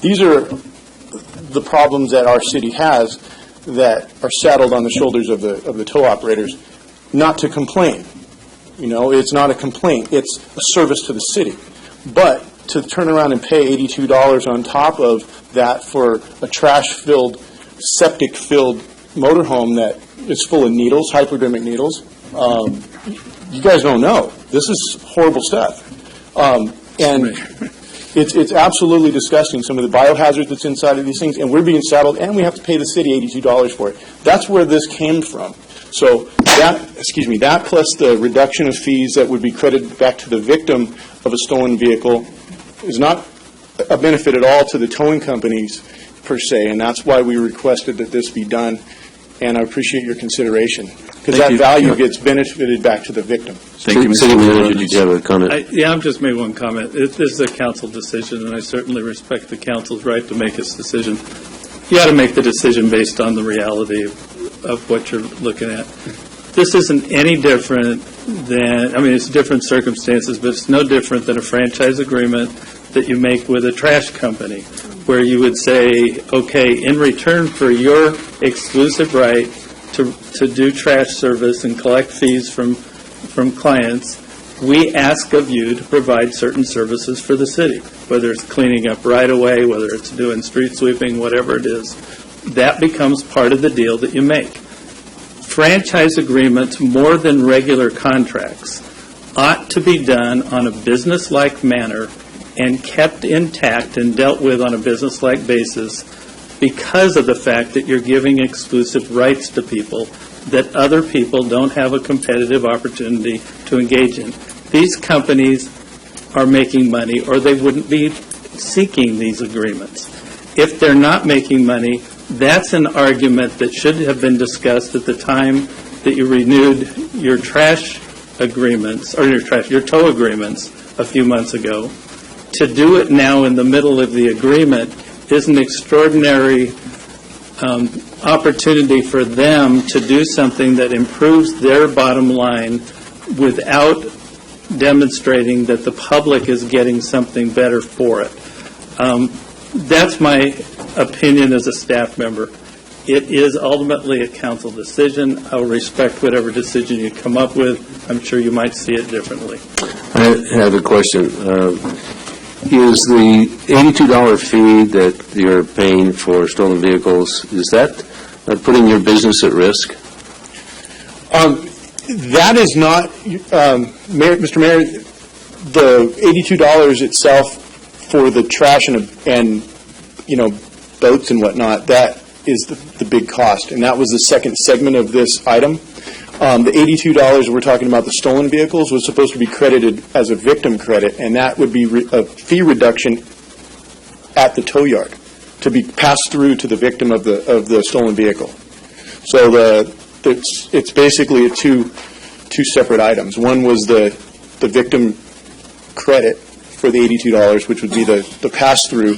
These are the problems that our city has that are saddled on the shoulders of the tow operators. Not to complain. You know, it's not a complaint. It's a service to the city. But to turn around and pay $82 on top of that for a trash-filled, septic-filled motorhome that is full of needles, hypodermic needles, you guys don't know. This is horrible stuff. And it's absolutely disgusting, some of the biohazard that's inside of these things, and we're being saddled, and we have to pay the city $82 for it. That's where this came from. So that plus the reduction of fees that would be credited back to the victim of a stolen vehicle is not a benefit at all to the towing companies per se, and that's why we requested that this be done, and I appreciate your consideration, because that value gets benefited back to the victim. Thank you, City Manager. Did you have a comment? I've just made one comment. This is a council decision, and I certainly respect the council's right to make its decision. You got to make the decision based on the reality of what you're looking at. This isn't any different than, it's different circumstances, but it's no different than a franchise agreement that you make with a trash company, where you would say, okay, in return for your exclusive right to do trash service and collect fees from clients, we ask of you to provide certain services for the city, whether it's cleaning up right away, whether it's doing street sweeping, whatever it is. That becomes part of the deal that you make. Franchise agreements, more than regular contracts, ought to be done on a business-like manner and kept intact and dealt with on a business-like basis because of the fact that you're giving exclusive rights to people that other people don't have a competitive opportunity to engage in. These companies are making money, or they wouldn't be seeking these agreements. If they're not making money, that's an argument that should have been discussed at the time that you renewed your trash agreements, or your tow agreements a few months ago. To do it now in the middle of the agreement is an extraordinary opportunity for them to do something that improves their bottom line without demonstrating that the public is getting something better for it. That's my opinion as a staff member. It is ultimately a council decision. I'll respect whatever decision you come up with. I'm sure you might see it differently. I have a question. Is the $82 fee that you're paying for stolen vehicles, is that putting your business at risk? That is not, Mr. Mayor, the $82 itself for the trash and boats and whatnot, that is the big cost, and that was the second segment of this item. The $82 we're talking about, the stolen vehicles, was supposed to be credited as a victim credit, and that would be a fee reduction at the tow yard to be passed through to the victim of the stolen vehicle. So it's basically two separate items. One was the victim credit for the $82, which would be the pass-through,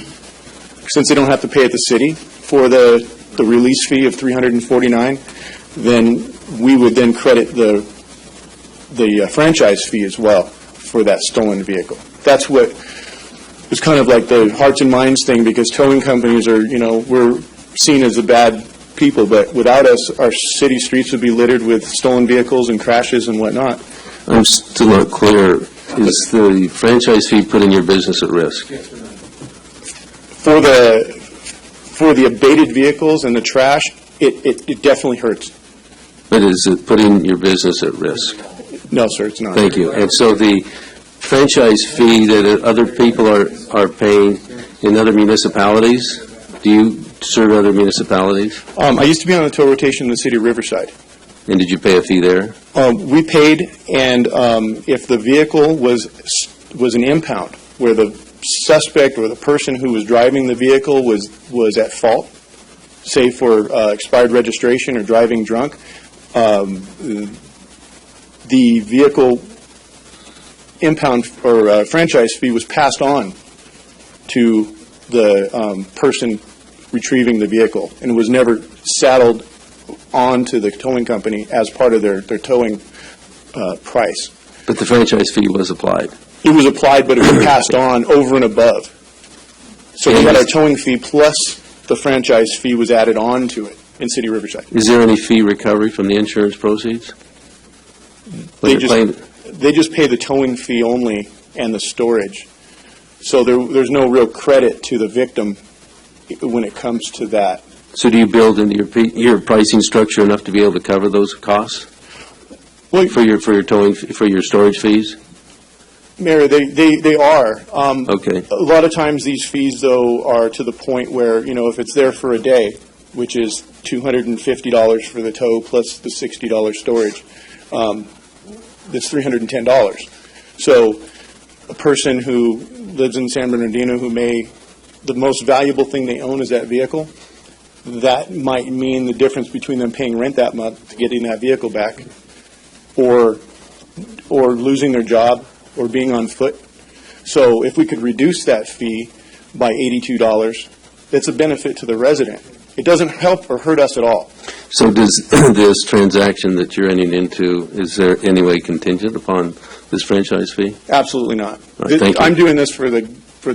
since they don't have to pay at the city for the release fee of $349, then we would then credit the franchise fee as well for that stolen vehicle. That's what was kind of like the hearts and minds thing, because towing companies are, we're seen as the bad people, but without us, our city streets would be littered with stolen vehicles and crashes and whatnot. I'm still not clear. Is the franchise fee putting your business at risk? For the abated vehicles and the trash, it definitely hurts. But is it putting your business at risk? No, sir, it's not. Thank you. And so the franchise fee that other people are paying in other municipalities, do you serve other municipalities? I used to be on the tow rotation in the city of Riverside. And did you pay a fee there? We paid, and if the vehicle was an impound, where the suspect or the person who was driving the vehicle was at fault, say for expired registration or driving drunk, the vehicle impound or franchise fee was passed on to the person retrieving the vehicle, and was never saddled on to the towing company as part of their towing price. But the franchise fee was applied. It was applied, but it was passed on over and above. So we had our towing fee plus the franchise fee was added on to it in City of Riverside. Is there any fee recovery from the insurance proceeds? They just pay the towing fee only and the storage. So there's no real credit to the victim when it comes to that. So do you build into your pricing structure enough to be able to cover those costs? Well, for your towing, for your storage fees? Mayor, they are. Okay. A lot of times these fees, though, are to the point where, if it's there for a day, which is $250 for the tow plus the $60 storage, that's $310. So a person who lives in San Bernardino the most valuable thing they own is that vehicle, that might mean the difference between them paying rent that month to getting that vehicle back, or losing their job, or being on foot. So if we could reduce that fee by $82, it's a benefit to the resident. It doesn't help or hurt us at all. So does this transaction that you're entering into, is there any way contingent upon this franchise fee? Absolutely not. Right, thank you. I'm doing this for the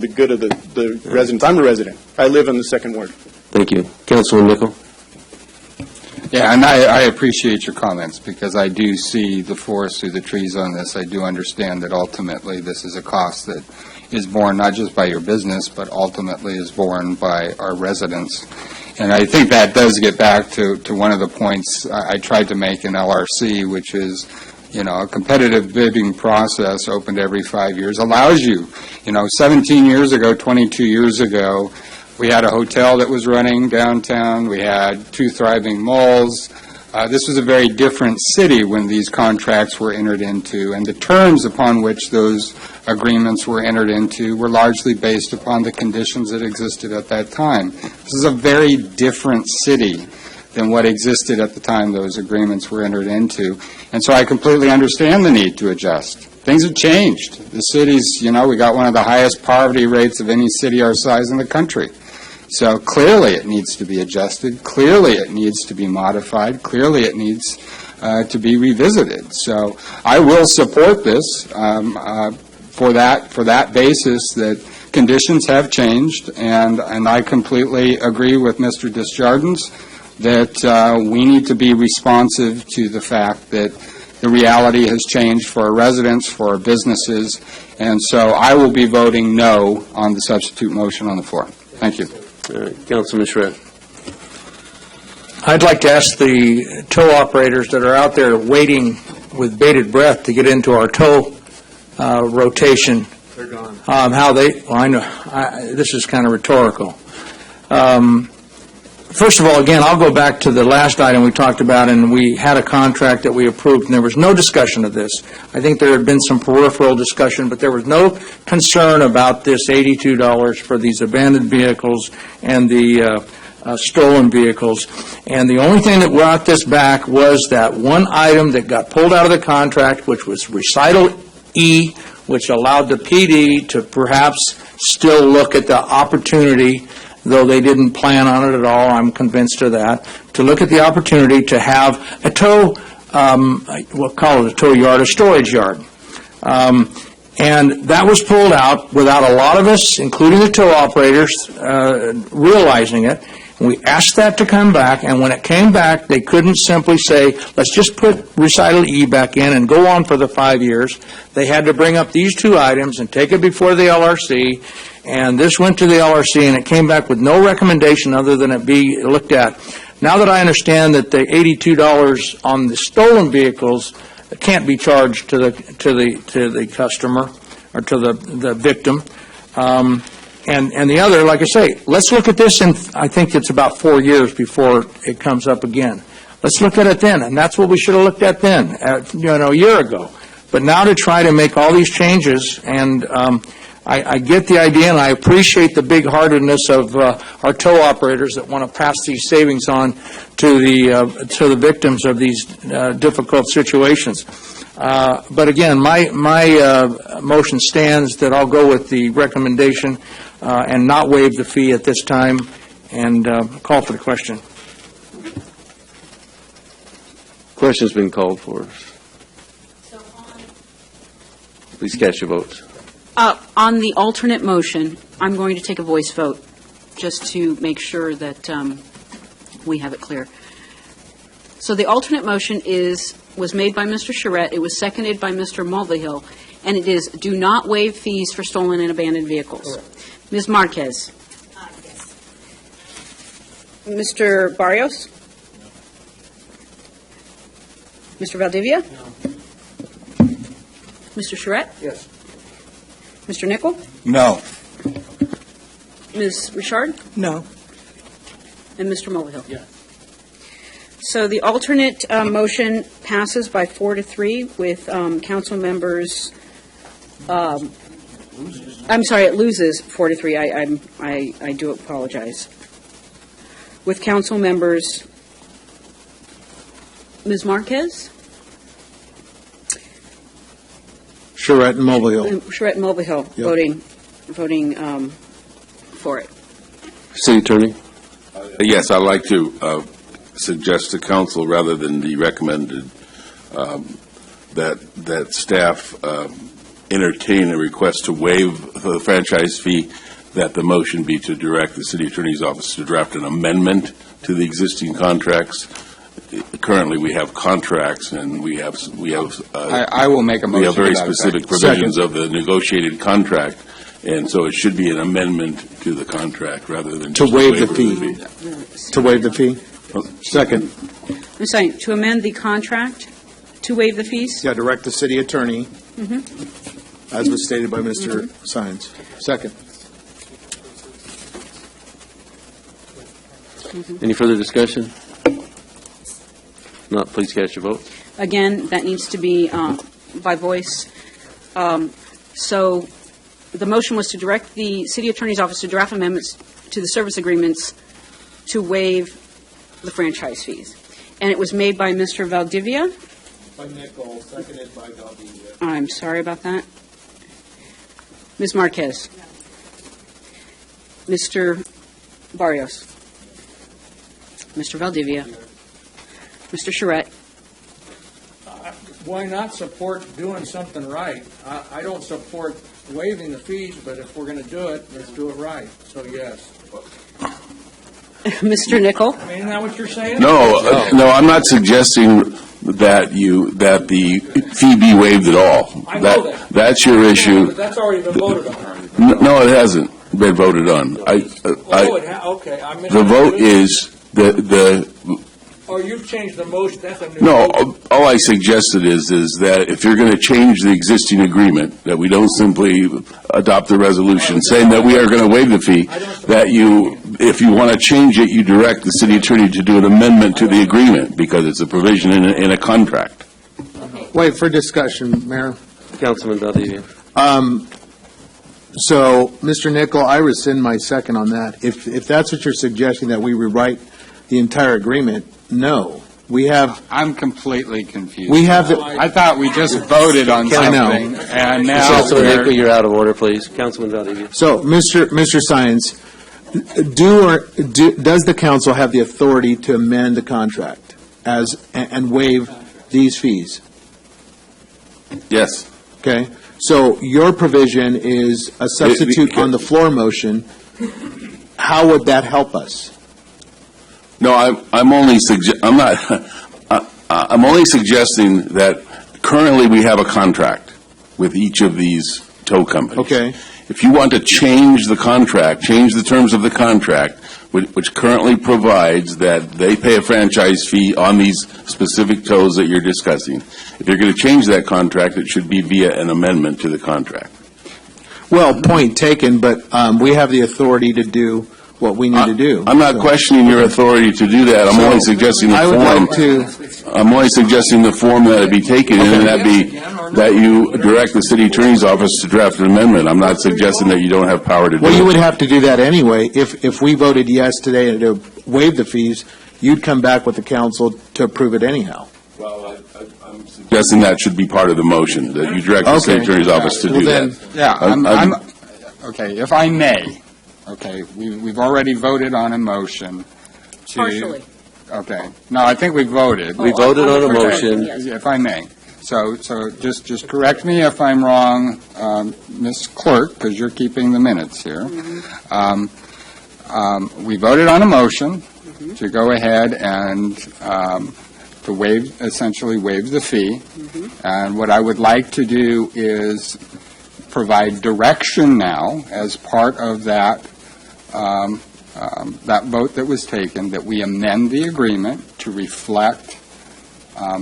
good of the residents. I'm a resident. I live in the second ward. Thank you. Councilman Nickel? Yeah, and I appreciate your comments, because I do see the forest through the trees on this. I do understand that ultimately this is a cost that is borne not just by your business, but ultimately is borne by our residents. And I think that does get back to one of the points I tried to make in LRC, which is, a competitive bidding process opened every 5 years allows you, 17 years ago, 22 years ago, we had a hotel that was running downtown. We had 2 thriving malls. This was a very different city when these contracts were entered into, and the terms upon which those agreements were entered into were largely based upon the conditions that existed at that time. This is a very different city than what existed at the time those agreements were entered into. And so I completely understand the need to adjust. Things have changed. The city's, we got one of the highest poverty rates of any city our size in the country. So clearly it needs to be adjusted. Clearly it needs to be modified. Clearly it needs to be revisited. So I will support this for that basis that conditions have changed, and I completely agree with Mr. Desjardins that we need to be responsive to the fact that the reality has changed for our residents, for our businesses, and so I will be voting no on the substitute motion on the floor. Thank you. All right. Councilman Schreck. I'd like to ask the tow operators that are out there waiting with bated breath to get into our tow rotation, They're gone. How they, well, I know, this is kind of rhetorical. First of all, again, I'll go back to the last item we talked about, and we had a contract that we approved, and there was no discussion of this. I think there had been some peripheral discussion, but there was no concern about this $82 for these abandoned vehicles and the stolen vehicles. And the only thing that brought this back was that one item that got pulled out of the contract, which was recital E, which allowed the PD to perhaps still look at the opportunity, though they didn't plan on it at all, I'm convinced of that, to look at the opportunity to have a tow, we'll call it a tow yard, a storage yard. And that was pulled out without a lot of us, including the tow operators, realizing it. We asked that to come back, and when it came back, they couldn't simply say, let's just put recital E back in and go on for the 5 years. They had to bring up these two items and take it before the LRC, and this went to the LRC, and it came back with no recommendation other than it be looked at. Now that I understand that the $82 on the stolen vehicles can't be charged to the customer or to the victim, and the other, like I say, let's look at this in, I think it's about 4 years before it comes up again. Let's look at it then, and that's what we should have looked at then, a year ago. But now to try to make all these changes, and I get the idea, and I appreciate the big-heartedness of our tow operators that want to pass these savings on to the victims of these difficult situations. But again, my motion stands that I'll go with the recommendation and not waive the fee at this time, and call for the question. Question's been called for. Please cast your votes. On the alternate motion, I'm going to take a voice vote, just to make sure that we have it clear. So the alternate motion was made by Mr. Charette, it was seconded by Mr. Mulvihill, and it is, do not waive fees for stolen and abandoned vehicles. Correct. Ms. Marquez? Yes. Mr. Barrios? No. Mr. Valdivia? No. Mr. Charette? Yes. Mr. Nichol? No. Ms. Richard? No. And Mr. Mulvihill? Yes. So the alternate motion passes by 4-3 with council members, I'm sorry, it loses 4-3. I do apologize. With council members, Ms. Marquez? Charette and Mulvihill. Charette and Mulvihill voting for it. City Attorney? Yes, I'd like to suggest to council, rather than be recommended, that staff entertain a request to waive the franchise fee, that the motion be to direct the city attorney's office to draft an amendment to the existing contracts. Currently, we have contracts, and we have I will make a motion. We have very to that specific effect. provisions of the negotiated contract, and so it should be an amendment to the contract rather than To just a waive the waiver of fee. To waive the fee? Second. I'm sorry, to amend the contract to waive the fees? Yeah, direct the city attorney, as was stated by Mr. Sines. Second. Any further discussion? If not, please cast your vote. Again, that needs to be by voice. So the motion was to direct the city attorney's office to draft amendments to the service agreements to waive the franchise fees. And it was made by Mr. Valdivia. By Nichol, seconded by Valdivia. I'm sorry about that. Ms. Marquez. Mr. Barrios. Mr. Valdivia. Mr. Charette. Why not support doing something right? I don't support waiving the fees, but if we're going to do it, let's do it right. So, yes. Mr. Nichol. Isn't that what you're saying? No, I'm not suggesting that the fee be waived at all. I know that. That's your issue. But that's already been voted on. No, it hasn't been voted on. Okay, I missed The vote is Oh, you've changed the motion, that's a new... No, all I suggested is that if you're going to change the existing agreement, that we don't simply adopt the resolution saying that we are going to waive the fee, that you, if you want to change it, you direct the city attorney to do an amendment to the agreement, because it's a provision in a contract. Wait for discussion, Mayor. Councilman Valdivia. So, Mr. Nichol, I rescind my second on that. If that's what you're suggesting, that we rewrite the entire agreement, no. We have, I'm completely confused. we have, the I thought we just voted on I know. something, and now Councilman Nichol, we're... you're out of order, please. Councilman Valdivia. so, Mr. Science, does the council have the authority to amend the contract and waive these fees? Yes. Okay? So your provision is a substitute on the floor motion. How would that help us? No, I'm only I'm only suggesting that currently we have a contract with each of these tow companies. Okay. If you want to change the contract, change the terms of the contract, which currently provides that they pay a franchise fee on these specific tows that you're discussing, if you're going to change that contract, it should be via an amendment to the contract. Well, point taken, but we have the authority to do what we need to do. I'm not questioning your authority to do that. I'm only suggesting the I would form. like to, I'm only suggesting the form that it be taken, and that be that you direct the city attorney's office to draft an amendment. I'm not suggesting that you don't have power to do it. well, you would have to do that anyway. If we voted yes today to waive the fees, you'd come back with the council to approve it anyhow. Well, I'm suggesting that should be part of the motion, that you direct the city Okay. attorney's office to Well, do then- that. Yeah, okay, if I may, okay, we've already voted on a motion to... Partially. Okay, no, I think we voted. We voted on a Okay, motion. if I may. So just correct me if I'm wrong, Ms. Clerk, because you're keeping the minutes here. We voted on a motion to go ahead and to waive, essentially waive the fee. And what I would like to do is provide direction now as part of that that vote that was taken, that we amend the agreement to reflect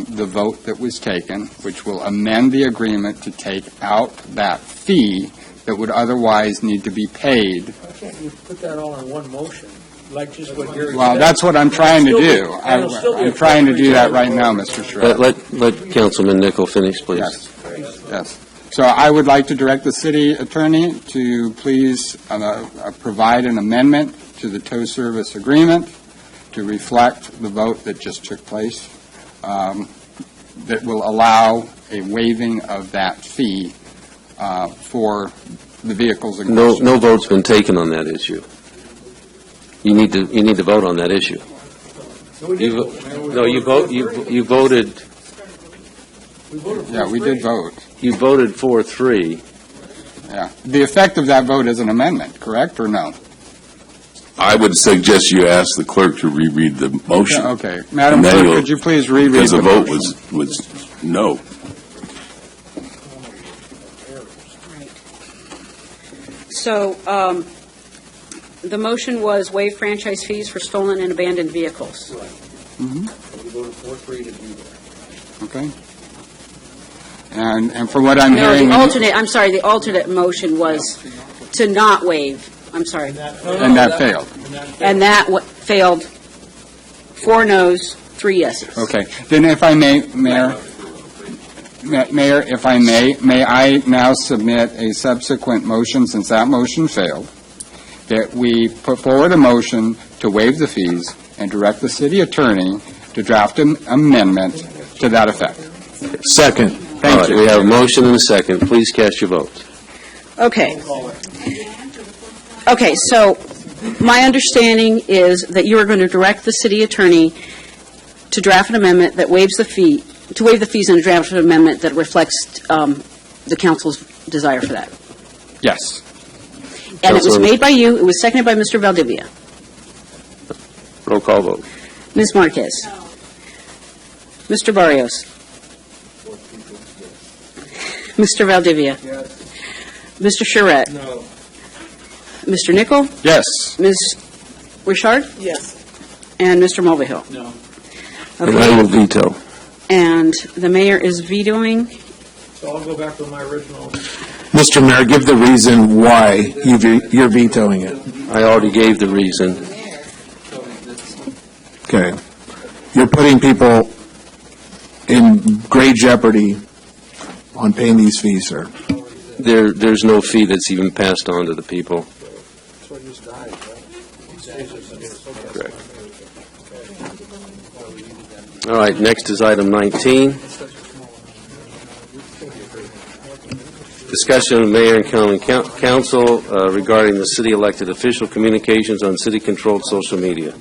the vote that was taken, which will amend the agreement to take out that fee that would otherwise need to be paid. Why can't you put that all in one motion, like just what Gary said? Well, that's what I'm trying to do. It'll still be I'm trying to do that right now, Mr. Schroeder. Let Councilman Nichol finish, please. Yes. So I would like to direct the city attorney to please provide an amendment to the tow service agreement to reflect the vote that just took place, that will allow a waiving of that fee for the vehicles in question. No vote's been taken on that issue. You need to vote on that issue. You voted. Yeah, we did vote. You voted 4-3. Yeah. The effect of that vote is an amendment, correct, or no? I would suggest you ask the clerk to reread the motion. Yeah, okay. Madam And then Clerk, you'll- could you please reread Because the the vote motion? was no. So, the motion was waive franchise fees for stolen and abandoned vehicles. Okay. And from what I'm No, hearing... the alternate motion was to not waive, I'm sorry. And that failed. And that failed 4 noes, 3 yeses. Okay. Then if I may, Mayor, if I may I now submit a subsequent motion, since that motion failed, that we put forward a motion to waive the fees and direct the city attorney to draft an amendment to that effect. Second. Thank you. We have a motion and a second. Please cast your votes. Okay. Okay, so my understanding is that you are going to direct the city attorney to draft an amendment that waives the fee, to waive the fees and draft an amendment that reflects the council's desire for that. Yes. And it was made by you, it was seconded by Mr. Valdivia. Roll call vote. Ms. Marquez. Mr. Barrios. Mr. Valdivia. Mr. Charette. No. Mr. Nichol. Yes. Ms. Richard. Yes. And Mr. Mulvihill. No. And I will veto. And the mayor is vetoing. So I'll go back to my original. Mr. Mayor, give the reason why you're vetoing it. I already gave the reason. Okay. You're putting people in great jeopardy on paying these fees, sir. There's no fee that's even passed on to the people. Correct. All right, next is item 19. Discussion of mayor and county council regarding the city elected official communications on city-controlled social media.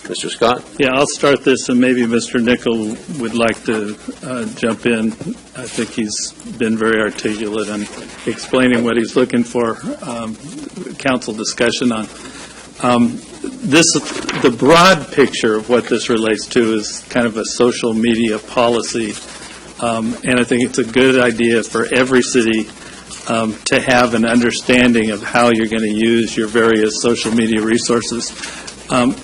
Mr. Scott? Yeah, I'll start this, and maybe Mr. Nickel would like to jump in. I think he's been very articulate in explaining what he's looking for council discussion on. The broad picture of what this relates to is kind of a social media policy, and I think it's a good idea for every city to have an understanding of how you're going to use your various social media resources.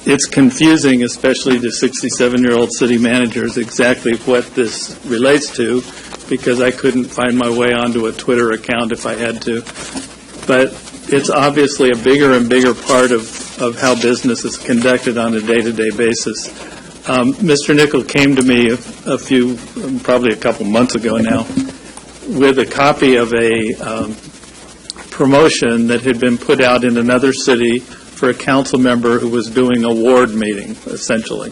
It's confusing, especially to 67-year-old city managers, exactly what this relates to, because I couldn't find my way onto a Twitter account if I had to. But it's obviously a bigger and bigger part of how business is conducted on a day-to-day basis. Mr. Nickel came to me probably a couple months ago now, with a copy of a promotion that had been put out in another city for a council member who was doing a ward meeting, essentially.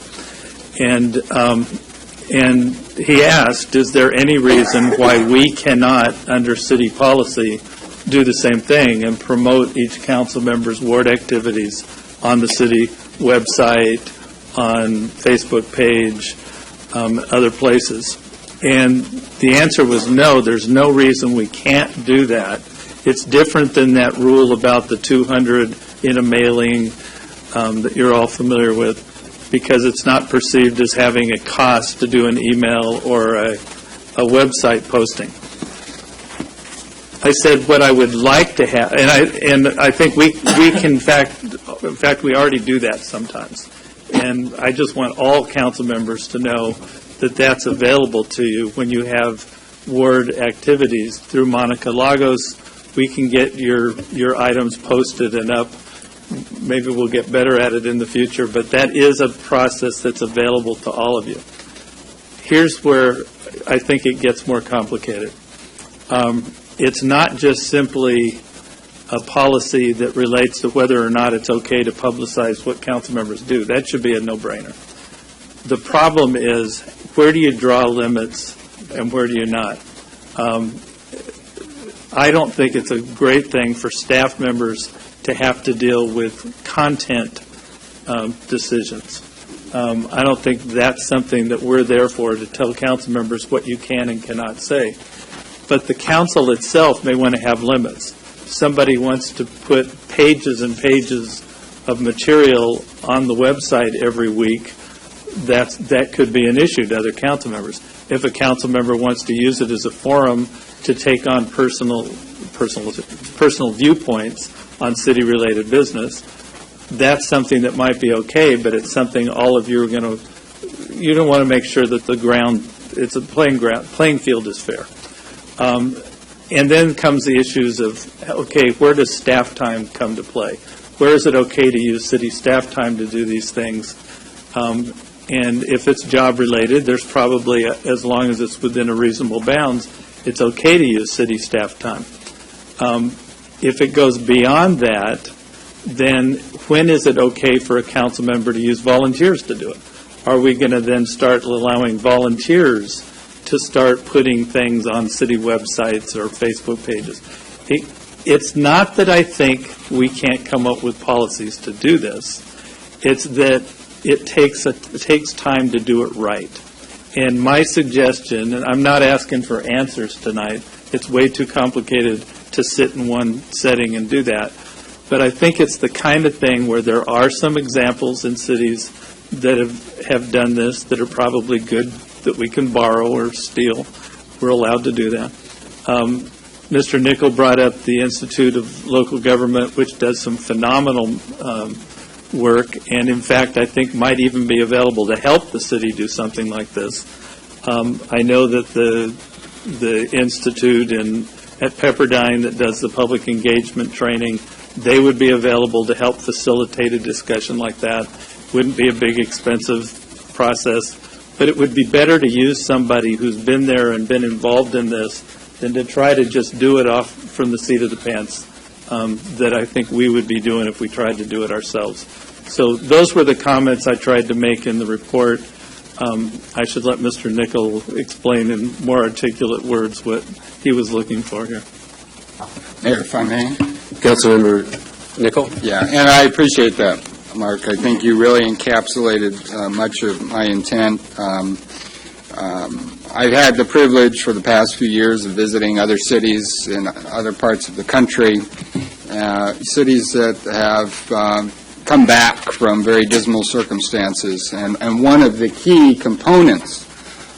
And he asked, is there any reason why we cannot, under city policy, do the same thing and promote each council member's ward activities on the city website, on Facebook page, other places? And the answer was no, there's no reason we can't do that. It's different than that rule about the 200 in a mailing that you're all familiar with, because it's not perceived as having a cost to do an email or a website posting. I said what I would like to have, and I think we can, in fact, we already do that sometimes. And I just want all council members to know that that's available to you when you have ward activities. Through Monica Lagos, we can get your items posted and up. Maybe we'll get better at it in the future, but that is a process that's available to all of you. Here's where I think it gets more complicated. It's not just simply a policy that relates to whether or not it's okay to publicize what council members do. That should be a no-brainer. The problem is, where do you draw limits and where do you not? I don't think it's a great thing for staff members to have to deal with content decisions. I don't think that's something that we're there for, to tell council members what you can and cannot say. But the council itself may want to have limits. Somebody wants to put pages and pages of material on the website every week, that could be an issue to other council members. If a council member wants to use it as a forum to take on personal viewpoints on city-related business, that's something that might be okay, but it's something all of you are going to, you don't want to make sure that it's a playing field is fair. And then comes the issues of, okay, where does staff time come to play? Where is it okay to use city staff time to do these things? And if it's job-related, there's probably, as long as it's within a reasonable bounds, it's okay to use city staff time. If it goes beyond that, then when is it okay for a council member to use volunteers to do it? Are we going to then start allowing volunteers to start putting things on city websites or Facebook pages? It's not that I think we can't come up with policies to do this. It's that it takes time to do it right. And my suggestion, and I'm not asking for answers tonight, it's way too complicated to sit in one setting and do that. But I think it's the kind of thing where there are some examples in cities that have done this that are probably good, that we can borrow or steal. We're allowed to do that. Mr. Nickel brought up the Institute of Local Government, which does some phenomenal work, and in fact, I think might even be available to help the city do something like this. I know that the institute at Pepperdine that does the public engagement training, they would be available to help facilitate a discussion like that. Wouldn't be a big, expensive process, but it would be better to use somebody who's been there and been involved in this than to try to just do it off from the seat of the pants that I think we would be doing if we tried to do it ourselves. So those were the comments I tried to make in the report. I should let Mr. Nickel explain in more articulate words what he was looking for here. Mayor, if I may. Councilmember Nickel? Yeah, and I appreciate that, Mark. I think you really encapsulated much of my intent. I've had the privilege for the past few years of visiting other cities in other parts of the country, cities that have come back from very dismal circumstances. And one of the key components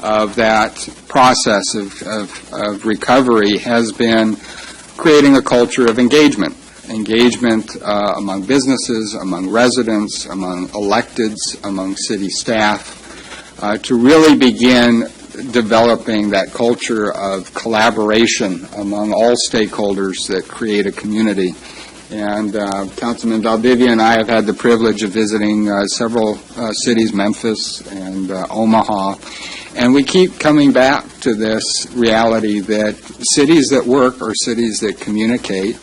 of that process of recovery has been creating a culture of engagement among businesses, among residents, among electeds, among city staff, to really begin developing that culture of collaboration among all stakeholders that create a community. And Councilman Valdivia and I have had the privilege of visiting several cities, Memphis and Omaha, and we keep coming back to this reality that cities that work are cities that communicate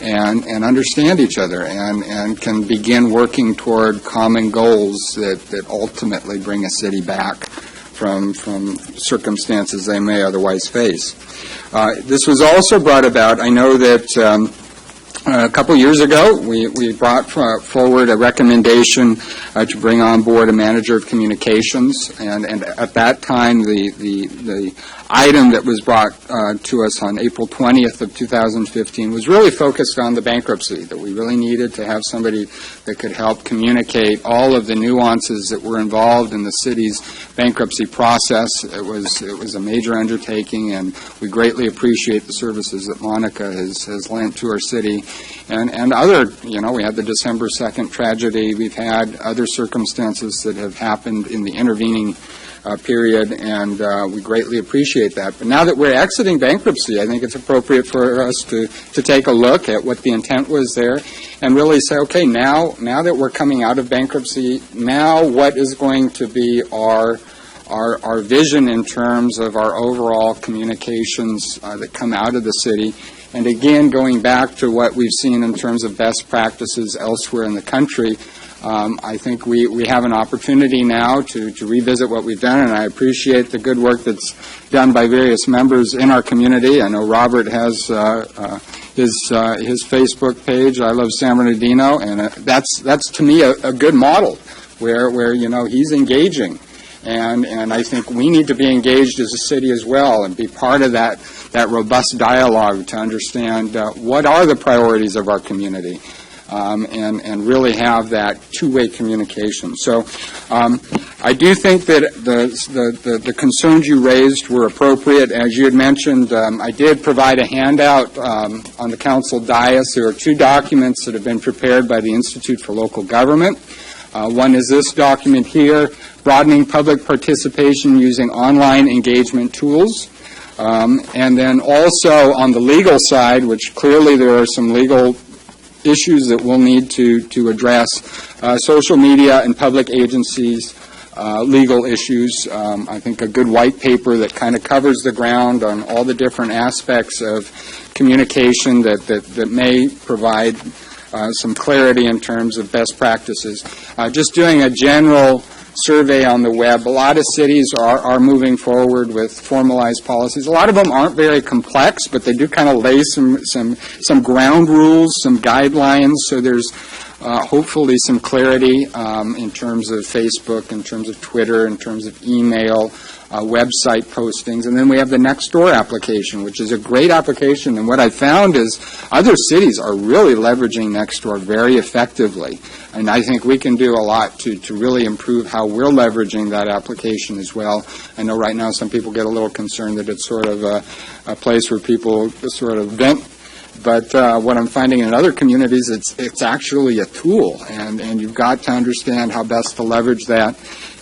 and understand each other and can begin working toward common goals that ultimately bring a city back from circumstances they may otherwise face. This was also brought about, I know that a couple years ago, we brought forward a recommendation to bring on board a manager of communications, and at that time, the item that was brought to us on April 20th of 2015 was really focused on the bankruptcy, that we really needed to have somebody that could help communicate all of the nuances that were involved in the city's bankruptcy process. It was a major undertaking, and we greatly appreciate the services that Monica has lent to our city. And other, we had the December 2nd tragedy. We've had other circumstances that have happened in the intervening period, and we greatly appreciate that. But now that we're exiting bankruptcy, I think it's appropriate for us to take a look at what the intent was there and really say, okay, now that we're coming out of bankruptcy, now what is going to be our vision in terms of our overall communications that come out of the city. And again, going back to what we've seen in terms of best practices elsewhere in the country, I think we have an opportunity now to revisit what we've done, and I appreciate the good work that's done by various members in our community. I know Robert has his Facebook page, I Love San Bernardino, and that's to me a good model where he's engaging. And I think we need to be engaged as a city as well and be part of that robust dialogue to understand what are the priorities of our community and really have that two-way communication. So I do think that the concerns you raised were appropriate. As you had mentioned, I did provide a handout on the council dais. There are two documents that have been prepared by the Institute for Local Government. One is this document here, Broadening Public Participation Using Online Engagement Tools. And then also on the legal side, which clearly there are some legal issues that we'll need to address, social media and public agencies, legal issues. I think a good white paper that kind of covers the ground on all the different aspects of communication that may provide some clarity in terms of best practices. Just doing a general survey on the web, a lot of cities are moving forward with formalized policies. A lot of them aren't very complex, but they do kind of lay some ground rules, some guidelines, so there's hopefully some clarity in terms of Facebook, in terms of Twitter, in terms of email, website postings. And then we have the Nextdoor application, which is a great application. And what I found is other cities are really leveraging Nextdoor very effectively. And I think we can do a lot to really improve how we're leveraging that application as well. I know right now some people get a little concerned that it's sort of a place where people sort of vent But what I'm finding in other communities, it's actually a tool, and you've got to understand how best to leverage that.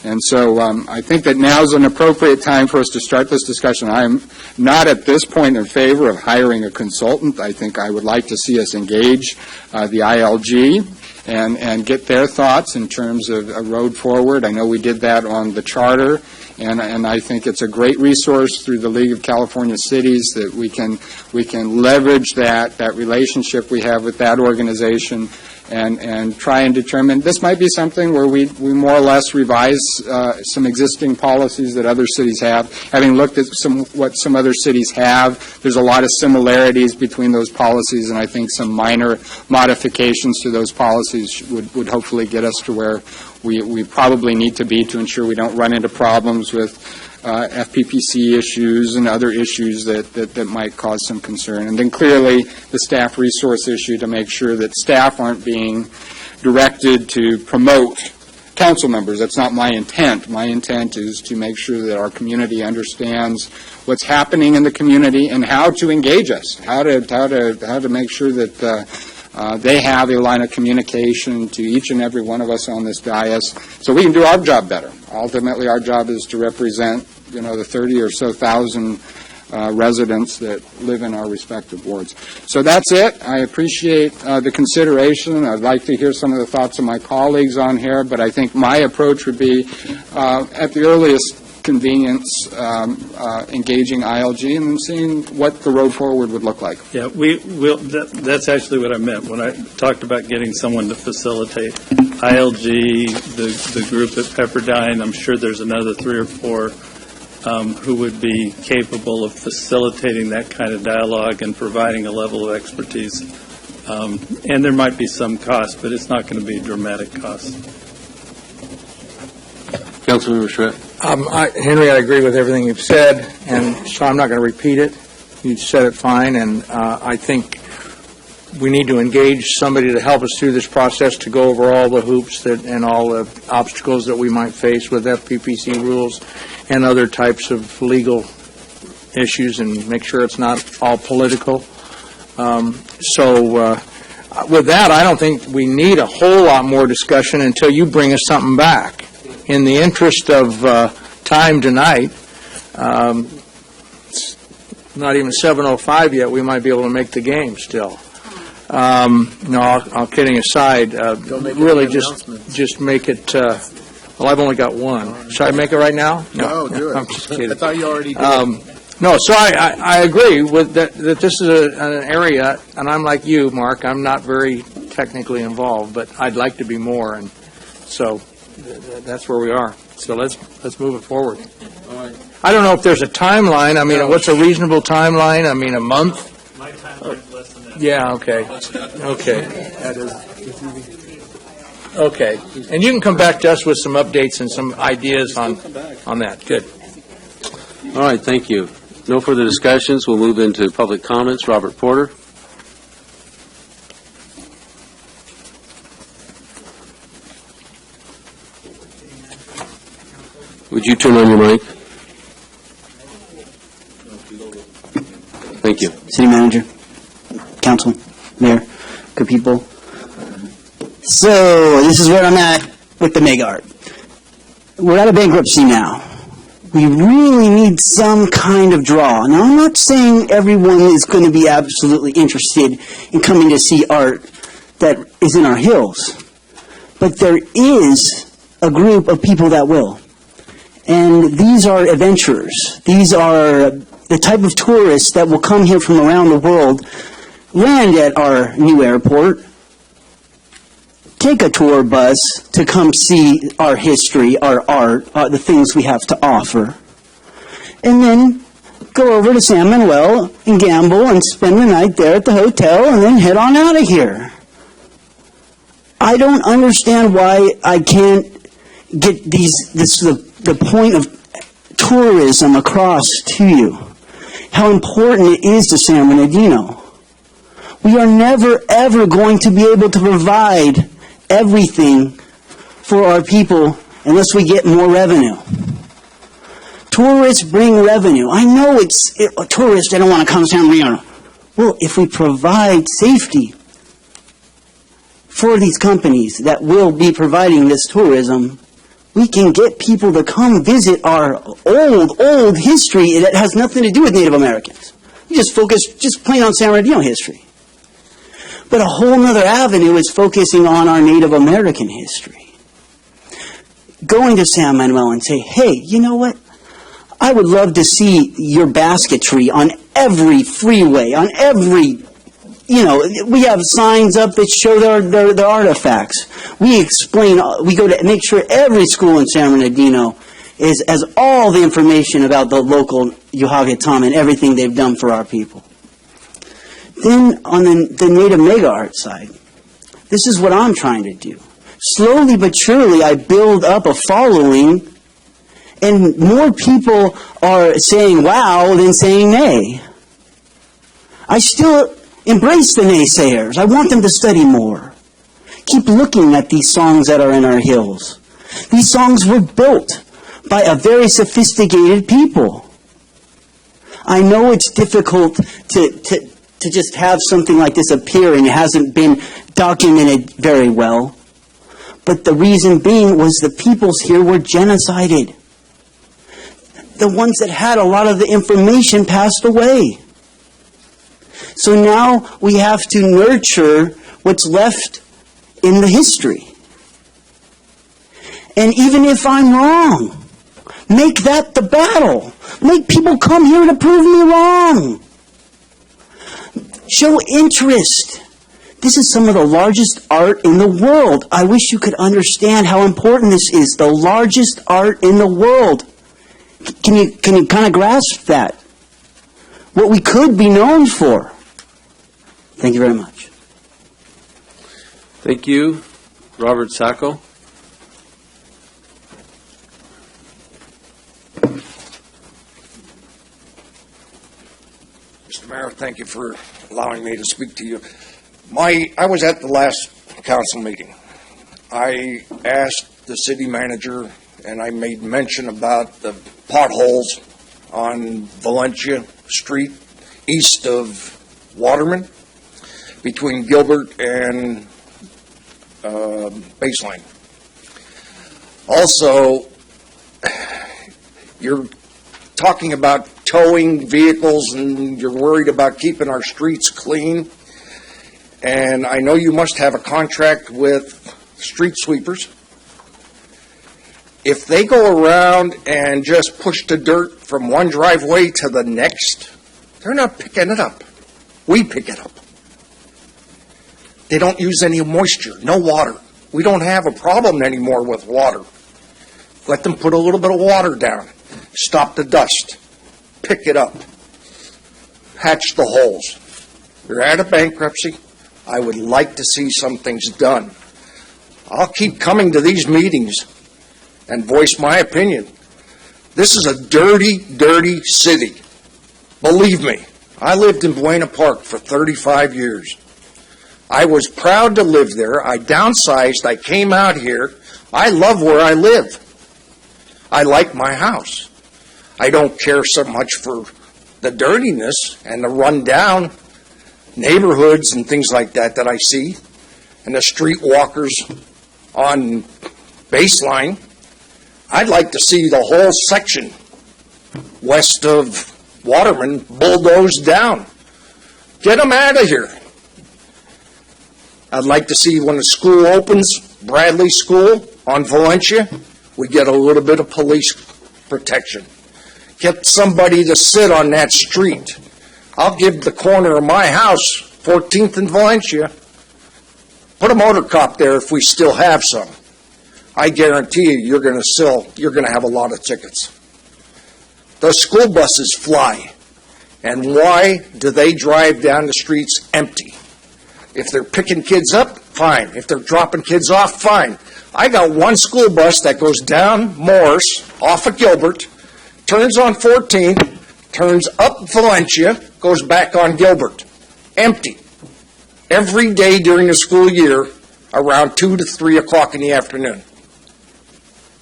And so I think that now's an appropriate time for us to start this discussion. I'm not at this point in favor of hiring a consultant. I think I would like to see us engage the ILG and get their thoughts in terms of a road forward. I know we did that on the charter, and I think it's a great resource through the League of California Cities that we can leverage that relationship we have with that organization and try and determine. This might be something where we more or less revise some existing policies that other cities have. Having looked at what some other cities have, there's a lot of similarities between those policies, and I think some minor modifications to those policies would hopefully get us to where we probably need to be to ensure we don't run into problems with FPPC issues and other issues that might cause some concern. And then clearly the staff resource issue to make sure that staff aren't being directed to promote council members. That's not my intent. My intent is to make sure that our community understands what's happening in the community and how to engage us, how to make sure that they have a line of communication to each and every one of us on this dais so we can do our job better. Ultimately, our job is to represent, the 30 or so thousand residents that live in our respective wards. So that's it. I appreciate the consideration. I'd like to hear some of the thoughts of my colleagues on here, but I think my approach would be, at the earliest convenience, engaging ILG and then seeing what the road forward would look like. Yeah, that's actually what I meant when I talked about getting someone to facilitate. ILG, the group at Pepperdine, I'm sure there's another 3 or 4 who would be capable of facilitating that kind of dialogue and providing a level of expertise. And there might be some cost, but it's not going to be a dramatic cost. Councilmember Schmidt. Henry, I agree with everything you've said, and so I'm not going to repeat it. You said it fine, and I think we need to engage somebody to help us through this process to go over all the hoops and all the obstacles that we might face with FPPC rules and other types of legal issues and make sure it's not all political. With that, I don't think we need a whole lot more discussion until you bring us something back. In the interest of time tonight, it's not even 7:05 yet, we might be able to make the game still. No, all kidding aside, really just make it, well, I've only got one. Should I make it right now? No, do it. I'm just kidding. I thought you already did. No, so I agree with that this is an area, and I'm like you, Mark, I'm not very technically involved, but I'd like to be more, and so that's where we are. So let's move it forward. All right. I don't know if there's a timeline. I mean, what's a reasonable timeline? I mean, a month? My timeline's less than that. Yeah, okay. Okay. And you can come back to us with some updates and some ideas on that. Good. All right, thank you. No further discussions. We'll move into public comments. Robert Porter. Would you turn on your mic? Thank you. City Manager, Council, Mayor, good people. So, this is where I'm at with the mega art. We're out of bankruptcy now. We really need some kind of draw. Now, I'm not saying everyone is going to be absolutely interested in coming to see art that is in our hills, but there is a group of people that will. And these are adventurers. These are the type of tourists that will come here from around the world, land at our new airport, take a tour bus to come see our history, our art, the things we have to offer, and then go over to San Manuel and gamble and spend the night there at the hotel and then head on out of here. I don't understand why I can't get the point of tourism across to you, how important it is to San Bernardino. We are never, ever going to be able to provide everything for our people unless we get more revenue. Tourists bring revenue. I know tourists, they don't want to come to San Bernardino. Well, if we provide safety for these companies that will be providing this tourism, we can get people to come visit our old history that has nothing to do with Native Americans. We just focus just plain on San Bernardino history. But a whole other avenue is focusing on our Native American history. Going to San Manuel and say, hey, you know what? I would love to see your basketry on every freeway, on every, we have signs up that show their artifacts. We explain, we go to make sure every school in San Bernardino has all the information about the local Yuhagatama and everything they've done for our people. Then on the Native Mega Art side, this is what I'm trying to do. Slowly but surely, I build up a following, and more people are saying wow than saying nay. I still embrace the naysayers. I want them to study more. Keep looking at these songs that are in our hills. These songs were built by a very sophisticated people. I know it's difficult to just have something like this appear and it hasn't been documented very well. But the reason being was the peoples here were genocided. The ones that had a lot of the information passed away. So now we have to nurture what's left in the history. And even if I'm wrong, make that the battle. Make people come here to prove me wrong. Show interest. This is some of the largest art in the world. I wish you could understand how important this is. The largest art in the world. Can you kind of grasp that? What we could be known for. Thank you very much. Thank you. Robert Sacco. Mr. Mayor, thank you for allowing me to speak to you. I was at the last council meeting. I asked the city manager, and I made mention about the potholes on Valencia Street, east of Waterman, between Gilbert and Baseline. Also, you're talking about towing vehicles and you're worried about keeping our streets clean. And I know you must have a contract with street sweepers. If they go around and just push the dirt from one driveway to the next, they're not picking it up. We pick it up. They don't use any moisture, no water. We don't have a problem anymore with water. Let them put a little bit of water down. Stop the dust. Pick it up. Patch the holes. You're out of bankruptcy. I would like to see some things done. I'll keep coming to these meetings and voice my opinion. This is a dirty, dirty city. Believe me, I lived in Buena Park for 35 years. I was proud to live there. I downsized. I came out here. I love where I live. I like my house. I don't care so much for the dirtiness and the rundown neighborhoods and things like that I see, and the street walkers on Baseline. I'd like to see the whole section west of Waterman bulldozed down. Get them out of here. I'd like to see when the school opens, Bradley School on Valencia, we get a little bit of police protection. Get somebody to sit on that street. I'll give the corner of my house, 14th and Valencia, put a motor cop there if we still have some. I guarantee you, you're going to have a lot of tickets. The school buses fly. And why do they drive down the streets empty? If they're picking kids up, fine. If they're dropping kids off, fine. I got one school bus that goes down Morris, off of Gilbert, turns on 14th, turns up Valencia, goes back on Gilbert. Empty. Every day during the school year, around 2 to 3 o'clock in the afternoon.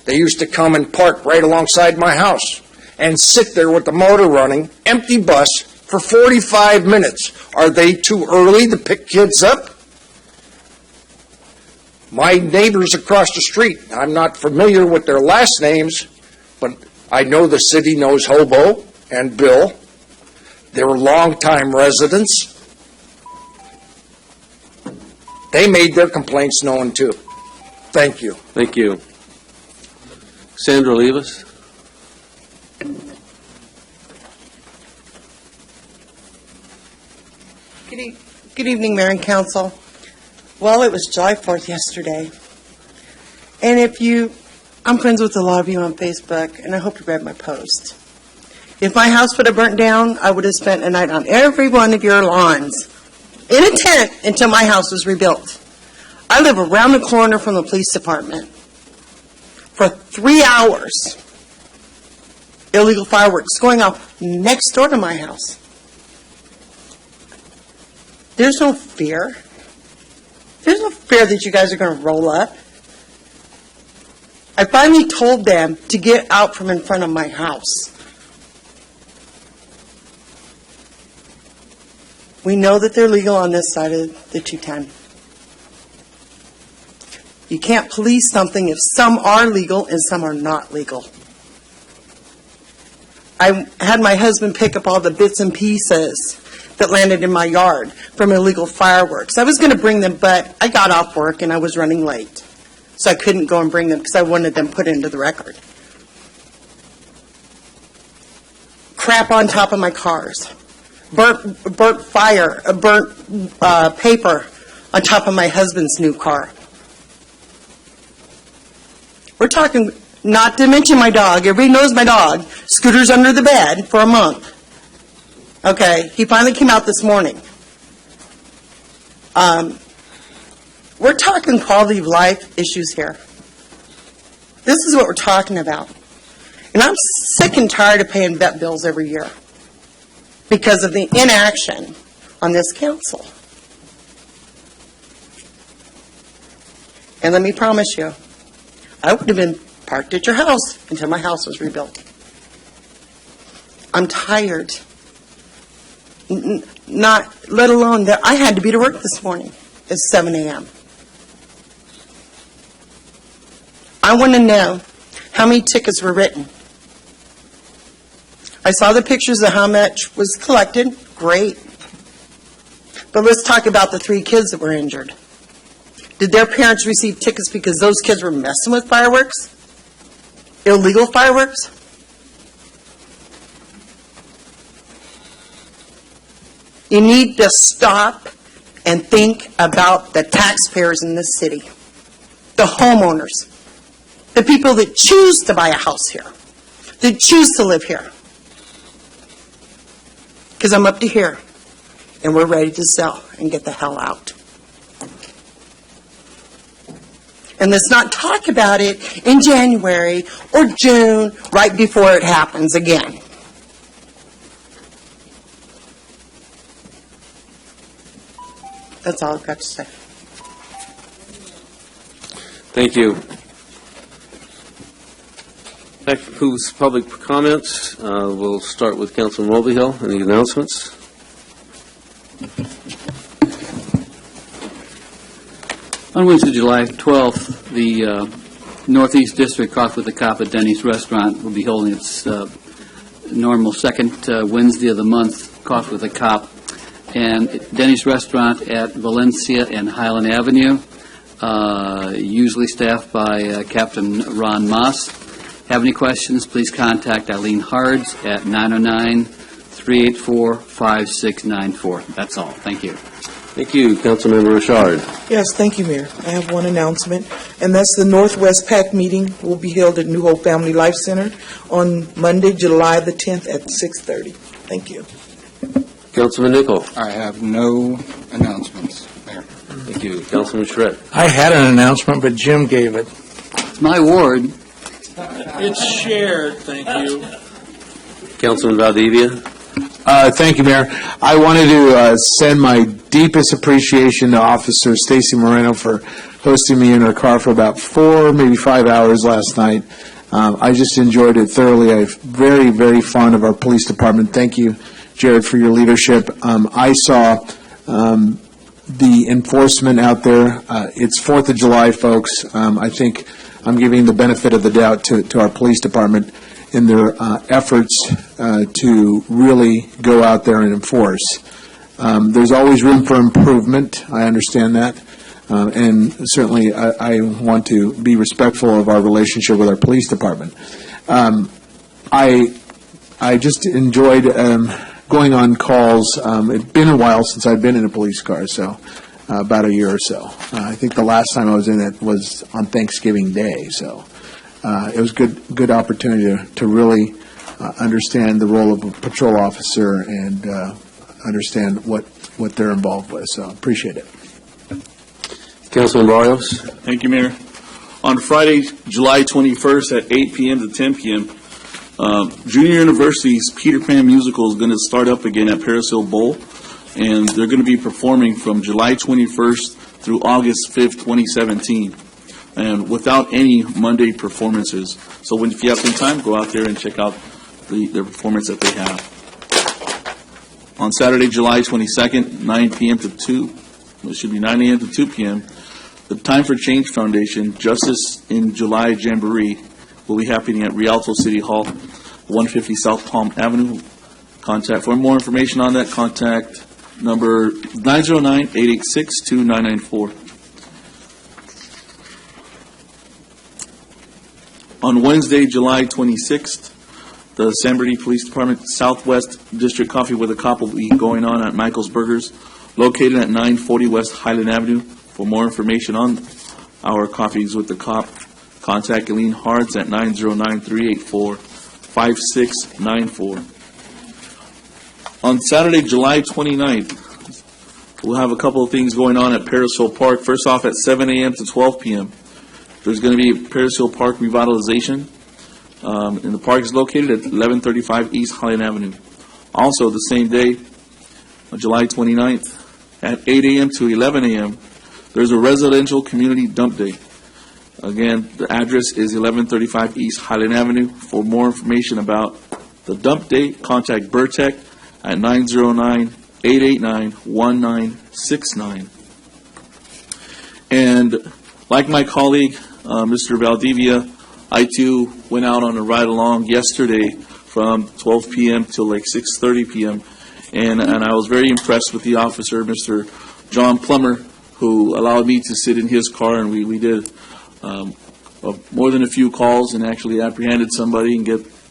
They used to come and park right alongside my house and sit there with the motor running, empty bus, for 45 minutes. Are they too early to pick kids up? My neighbors across the street, I'm not familiar with their last names, but I know the city knows Hobo and Bill. They're longtime residents. They made their complaints known too. Thank you. Thank you. Sandra Levis? Good evening, Mayor and Council. Well, it was July 4th yesterday. And I'm friends with a lot of you on Facebook, and I hope you read my post. If my house would have burnt down, I would have spent a night on every one of your lawns in a tent until my house was rebuilt. I live around the corner from the police department. For 3 hours, illegal fireworks going off next door to my house. There's no fear. There's no fear that you guys are going to roll up. I finally told them to get out from in front of my house. We know that they're legal on this side of the 210. You can't police something if some are legal and some are not legal. I had my husband pick up all the bits and pieces that landed in my yard from illegal fireworks. I was going to bring them, but I got off work and I was running late. So I couldn't go and bring them because I wanted them put into the record. Crap on top of my cars. Burnt paper on top of my husband's new car. We're talking, not to mention my dog. Everybody knows my dog. Scooter's under the bed for a month. Okay, he finally came out this morning. We're talking quality of life issues here. This is what we're talking about. And I'm sick and tired of paying vet bills every year because of the inaction on this council. And let me promise you, I would have been parked at your house until my house was rebuilt. I'm tired. Not, let alone that I had to be to work this morning at 7 a.m. I want to know how many tickets were written. I saw the pictures of how much was collected. Great. But let's talk about the 3 kids that were injured. Did their parents receive tickets because those kids were messing with fireworks? Illegal fireworks? You need to stop and think about the taxpayers in this city, the homeowners, the people that choose to buy a house here, that choose to live here. Because I'm up to here, and we're ready to sell and get the hell out. And let's not talk about it in January or June, right before it happens again. That's all I've got to say. Thank you. That concludes public comments. We'll start with Councilman Mulvihill. Any announcements? On Wednesday, July 12th, the Northeast District Coffee with a Cop at Denny's Restaurant will be holding its normal second Wednesday of the month, Coffee with a Cop. And Denny's Restaurant at Valencia and Highland Avenue, usually staffed by Captain Ron Moss. Have any questions, please contact Eileen Hards at 909-384-5694. That's all. Thank you. Thank you. Councilmember Richard. Yes, thank you, Mayor. I have one announcement, and that's the Northwest PAC meeting will be held at New Hope Family Life Center on Monday, July the 10th at 6:30. Thank you. Councilman Nichol. I have no announcements, Mayor. Thank you. Councilman Schritt. I had an announcement, but Jim gave it. It's my ward. It's shared, thank you. Councilman Valdivia. Thank you, Mayor. I wanted to send my deepest appreciation to Officer Stacy Moreno for hosting me in her car for about 4, maybe 5 hours last night. I just enjoyed it thoroughly. I'm very, very fond of our police department. Thank you, Jared, for your leadership. I saw the enforcement out there. It's 4th of July, folks. I think I'm giving the benefit of the doubt to our police department in their efforts to really go out there and enforce. There's always room for improvement. I understand that. And certainly, I want to be respectful of our relationship with our police department. I just enjoyed going on calls. It's been a while since I've been in a police car, so about a year or so. I think the last time I was in it was on Thanksgiving Day, so it was good opportunity to really understand the role of a patrol officer and understand what they're involved with. So appreciate it. Councilman Barrios. Thank you, Mayor. On Friday, July 21st at 8 p.m. to 10 p.m., Junior University's Peter Pan musical is going to start up again at Paris Hill Bowl, and they're going to be performing from July 21st through August 5th, 2017, and without any Monday performances. So if you have some time, go out there and check out their performance that they have. On Saturday, July 22nd, 9 p.m. to 2, it should be 9 a.m. to 2 p.m., the Time for Change Foundation Justice in July Jamboree will be happening at Rialto City Hall, 150 South Palm Avenue. For more information on that, contact number 909-886-2994. On Wednesday, July 26th, the San Bernardino Police Department Southwest District Coffee with a Cop will be going on at Michael's Burgers, located at 940 West Highland Avenue. For more information on our Coffees with the Cop, contact Eileen Hards at 909-384-5694. On Saturday, July 29th, we'll have a couple of things going on at Paris Hill Park. First off, at 7 a.m. to 12 p.m., there's going to be Paris Hill Park revitalization. And the park is located at 1135 East Highland Avenue. Also, the same day, on July 29th, at 8 a.m. to 11 a.m., there's a residential community dump day. Again, the address is 1135 East Highland Avenue. For more information about the dump day, contact Burtec at 909-889-1969. And like my colleague, Mr. Valdivia, I too went out on a ride-along yesterday from 12 p.m. till like 6:30 p.m. And I was very impressed with the officer, Mr. John Plummer, who allowed me to sit in his car, and we did more than a few calls and actually apprehended somebody and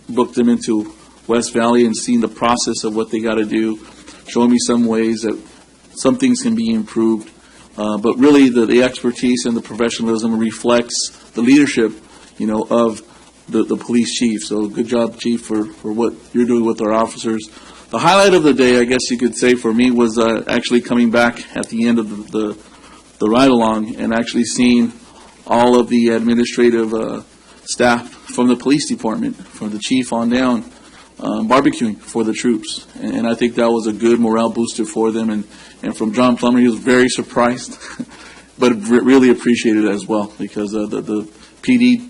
booked them into West Valley and seen the process of what they got to do, showing me some ways that some things can be improved. But really, the expertise and the professionalism reflects the leadership, of the police chief. So good job, Chief, for what you're doing with our officers. The highlight of the day, I guess you could say, for me was actually coming back at the end of the ride-along and actually seeing all of the administrative staff from the police department, from the chief on down, barbecuing for the troops. And I think that was a good morale booster for them. And from John Plummer, he was very surprised, but really appreciated it as well, because the PD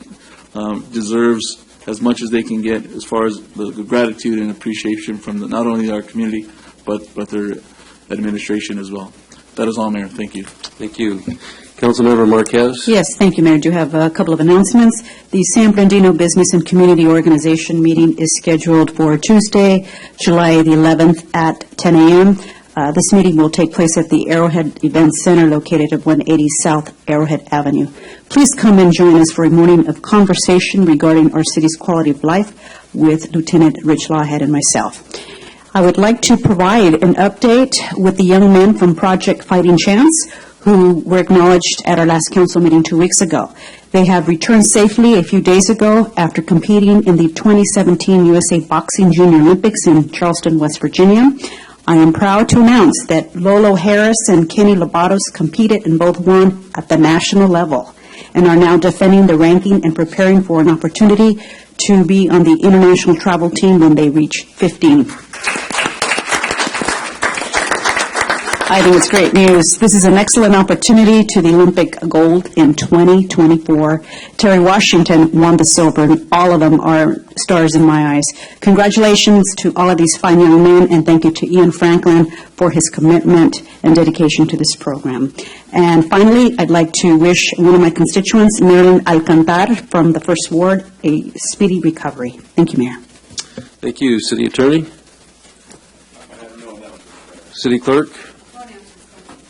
deserves as much as they can get as far as the gratitude and appreciation from not only our community, but their administration as well. That is all, Mayor. Thank you. Thank you. Councilmember Marquez. Yes, thank you, Mayor. I do have a couple of announcements. The San Bernardino Business and Community Organization meeting is scheduled for Tuesday, July the 11th at 10 a.m. This meeting will take place at the Arrowhead Event Center located at 180 South Arrowhead Avenue. Please come and join us for a morning of conversation regarding our city's quality of life with Lieutenant Rich Lawhead and myself. I would like to provide an update with the young men from Project Fighting Chance who were acknowledged at our last council meeting 2 weeks ago. They have returned safely a few days ago after competing in the 2017 USA Boxing Junior Olympics in Charleston, West Virginia. I am proud to announce that Lolo Harris and Kenny Lobatos competed and both won at the national level and are now defending the ranking and preparing for an opportunity to be on the international travel team when they reach 15. I think it's great news. This is an excellent opportunity to the Olympic gold in 2024. Terry Washington won the silver, and all of them are stars in my eyes. Congratulations to all of these fine young men, and thank you to Ian Franklin for his commitment and dedication to this program. And finally, I'd like to wish one of my constituents, Marilyn Alcantar from the First Ward, a speedy recovery. Thank you, Mayor. Thank you, City Attorney. City Clerk.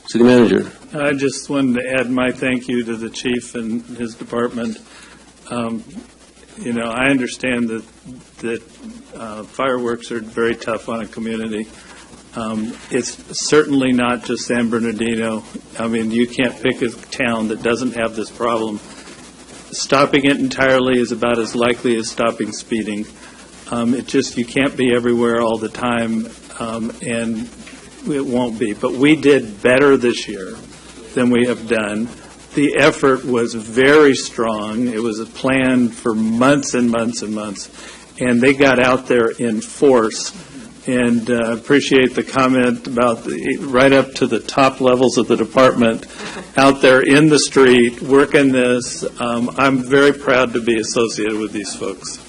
City Manager. I just wanted to add my thank you to the chief and his department. I understand that fireworks are very tough on a community. It's certainly not just San Bernardino. I mean, you can't pick a town that doesn't have this problem. Stopping it entirely is about as likely as stopping speeding. You can't be everywhere all the time, and it won't be. But we did better this year than we have done. The effort was very strong. It was planned for months and months and months, and they got out there in force. And appreciate the comment about right up to the top levels of the department out there in the street working this. I'm very proud to be associated with these folks.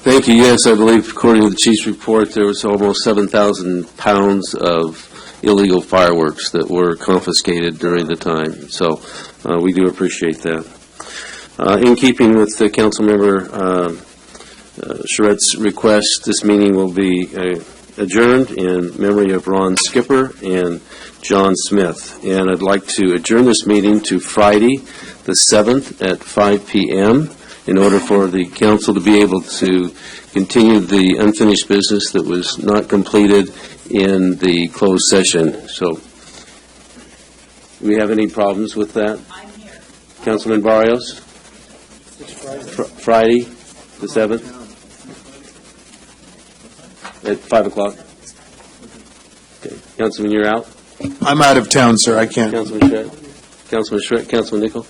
Thank you. Yes, I believe according to the chief's report, there was almost 7,000 pounds of illegal fireworks that were confiscated during the time. So we do appreciate that. In keeping with the council member Charette's request, this meeting will be adjourned in memory of Ron Skipper and John Smith. And I'd like to adjourn this meeting to Friday, the 7th at 5 p.m. in order for the council to be able to continue the unfinished business that was not completed in the closed session. So, do we have any problems with that? I'm here. Councilman Barrios? Friday, the 7th? At 5 o'clock? Okay. Councilman, you're out? I'm out of town, sir. I can't. Councilman Schreck? Councilman Schreck? Councilman Nichol?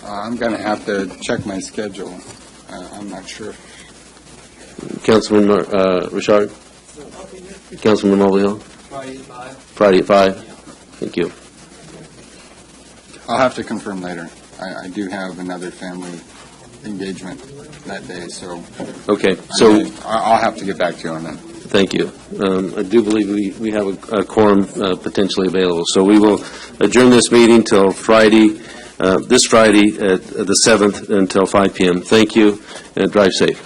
I'm going to have to check my schedule. I'm not sure. Councilman Richard? Councilman Mulvihill? Friday at 5. Friday at 5? Thank you. I'll have to confirm later. I do have another family engagement that day, so. Okay, so. I'll have to get back to you on that. Thank you. I do believe we have a quorum potentially available. So we will adjourn this meeting till Friday, this Friday at the 7th until 5 p.m. Thank you, and drive safe.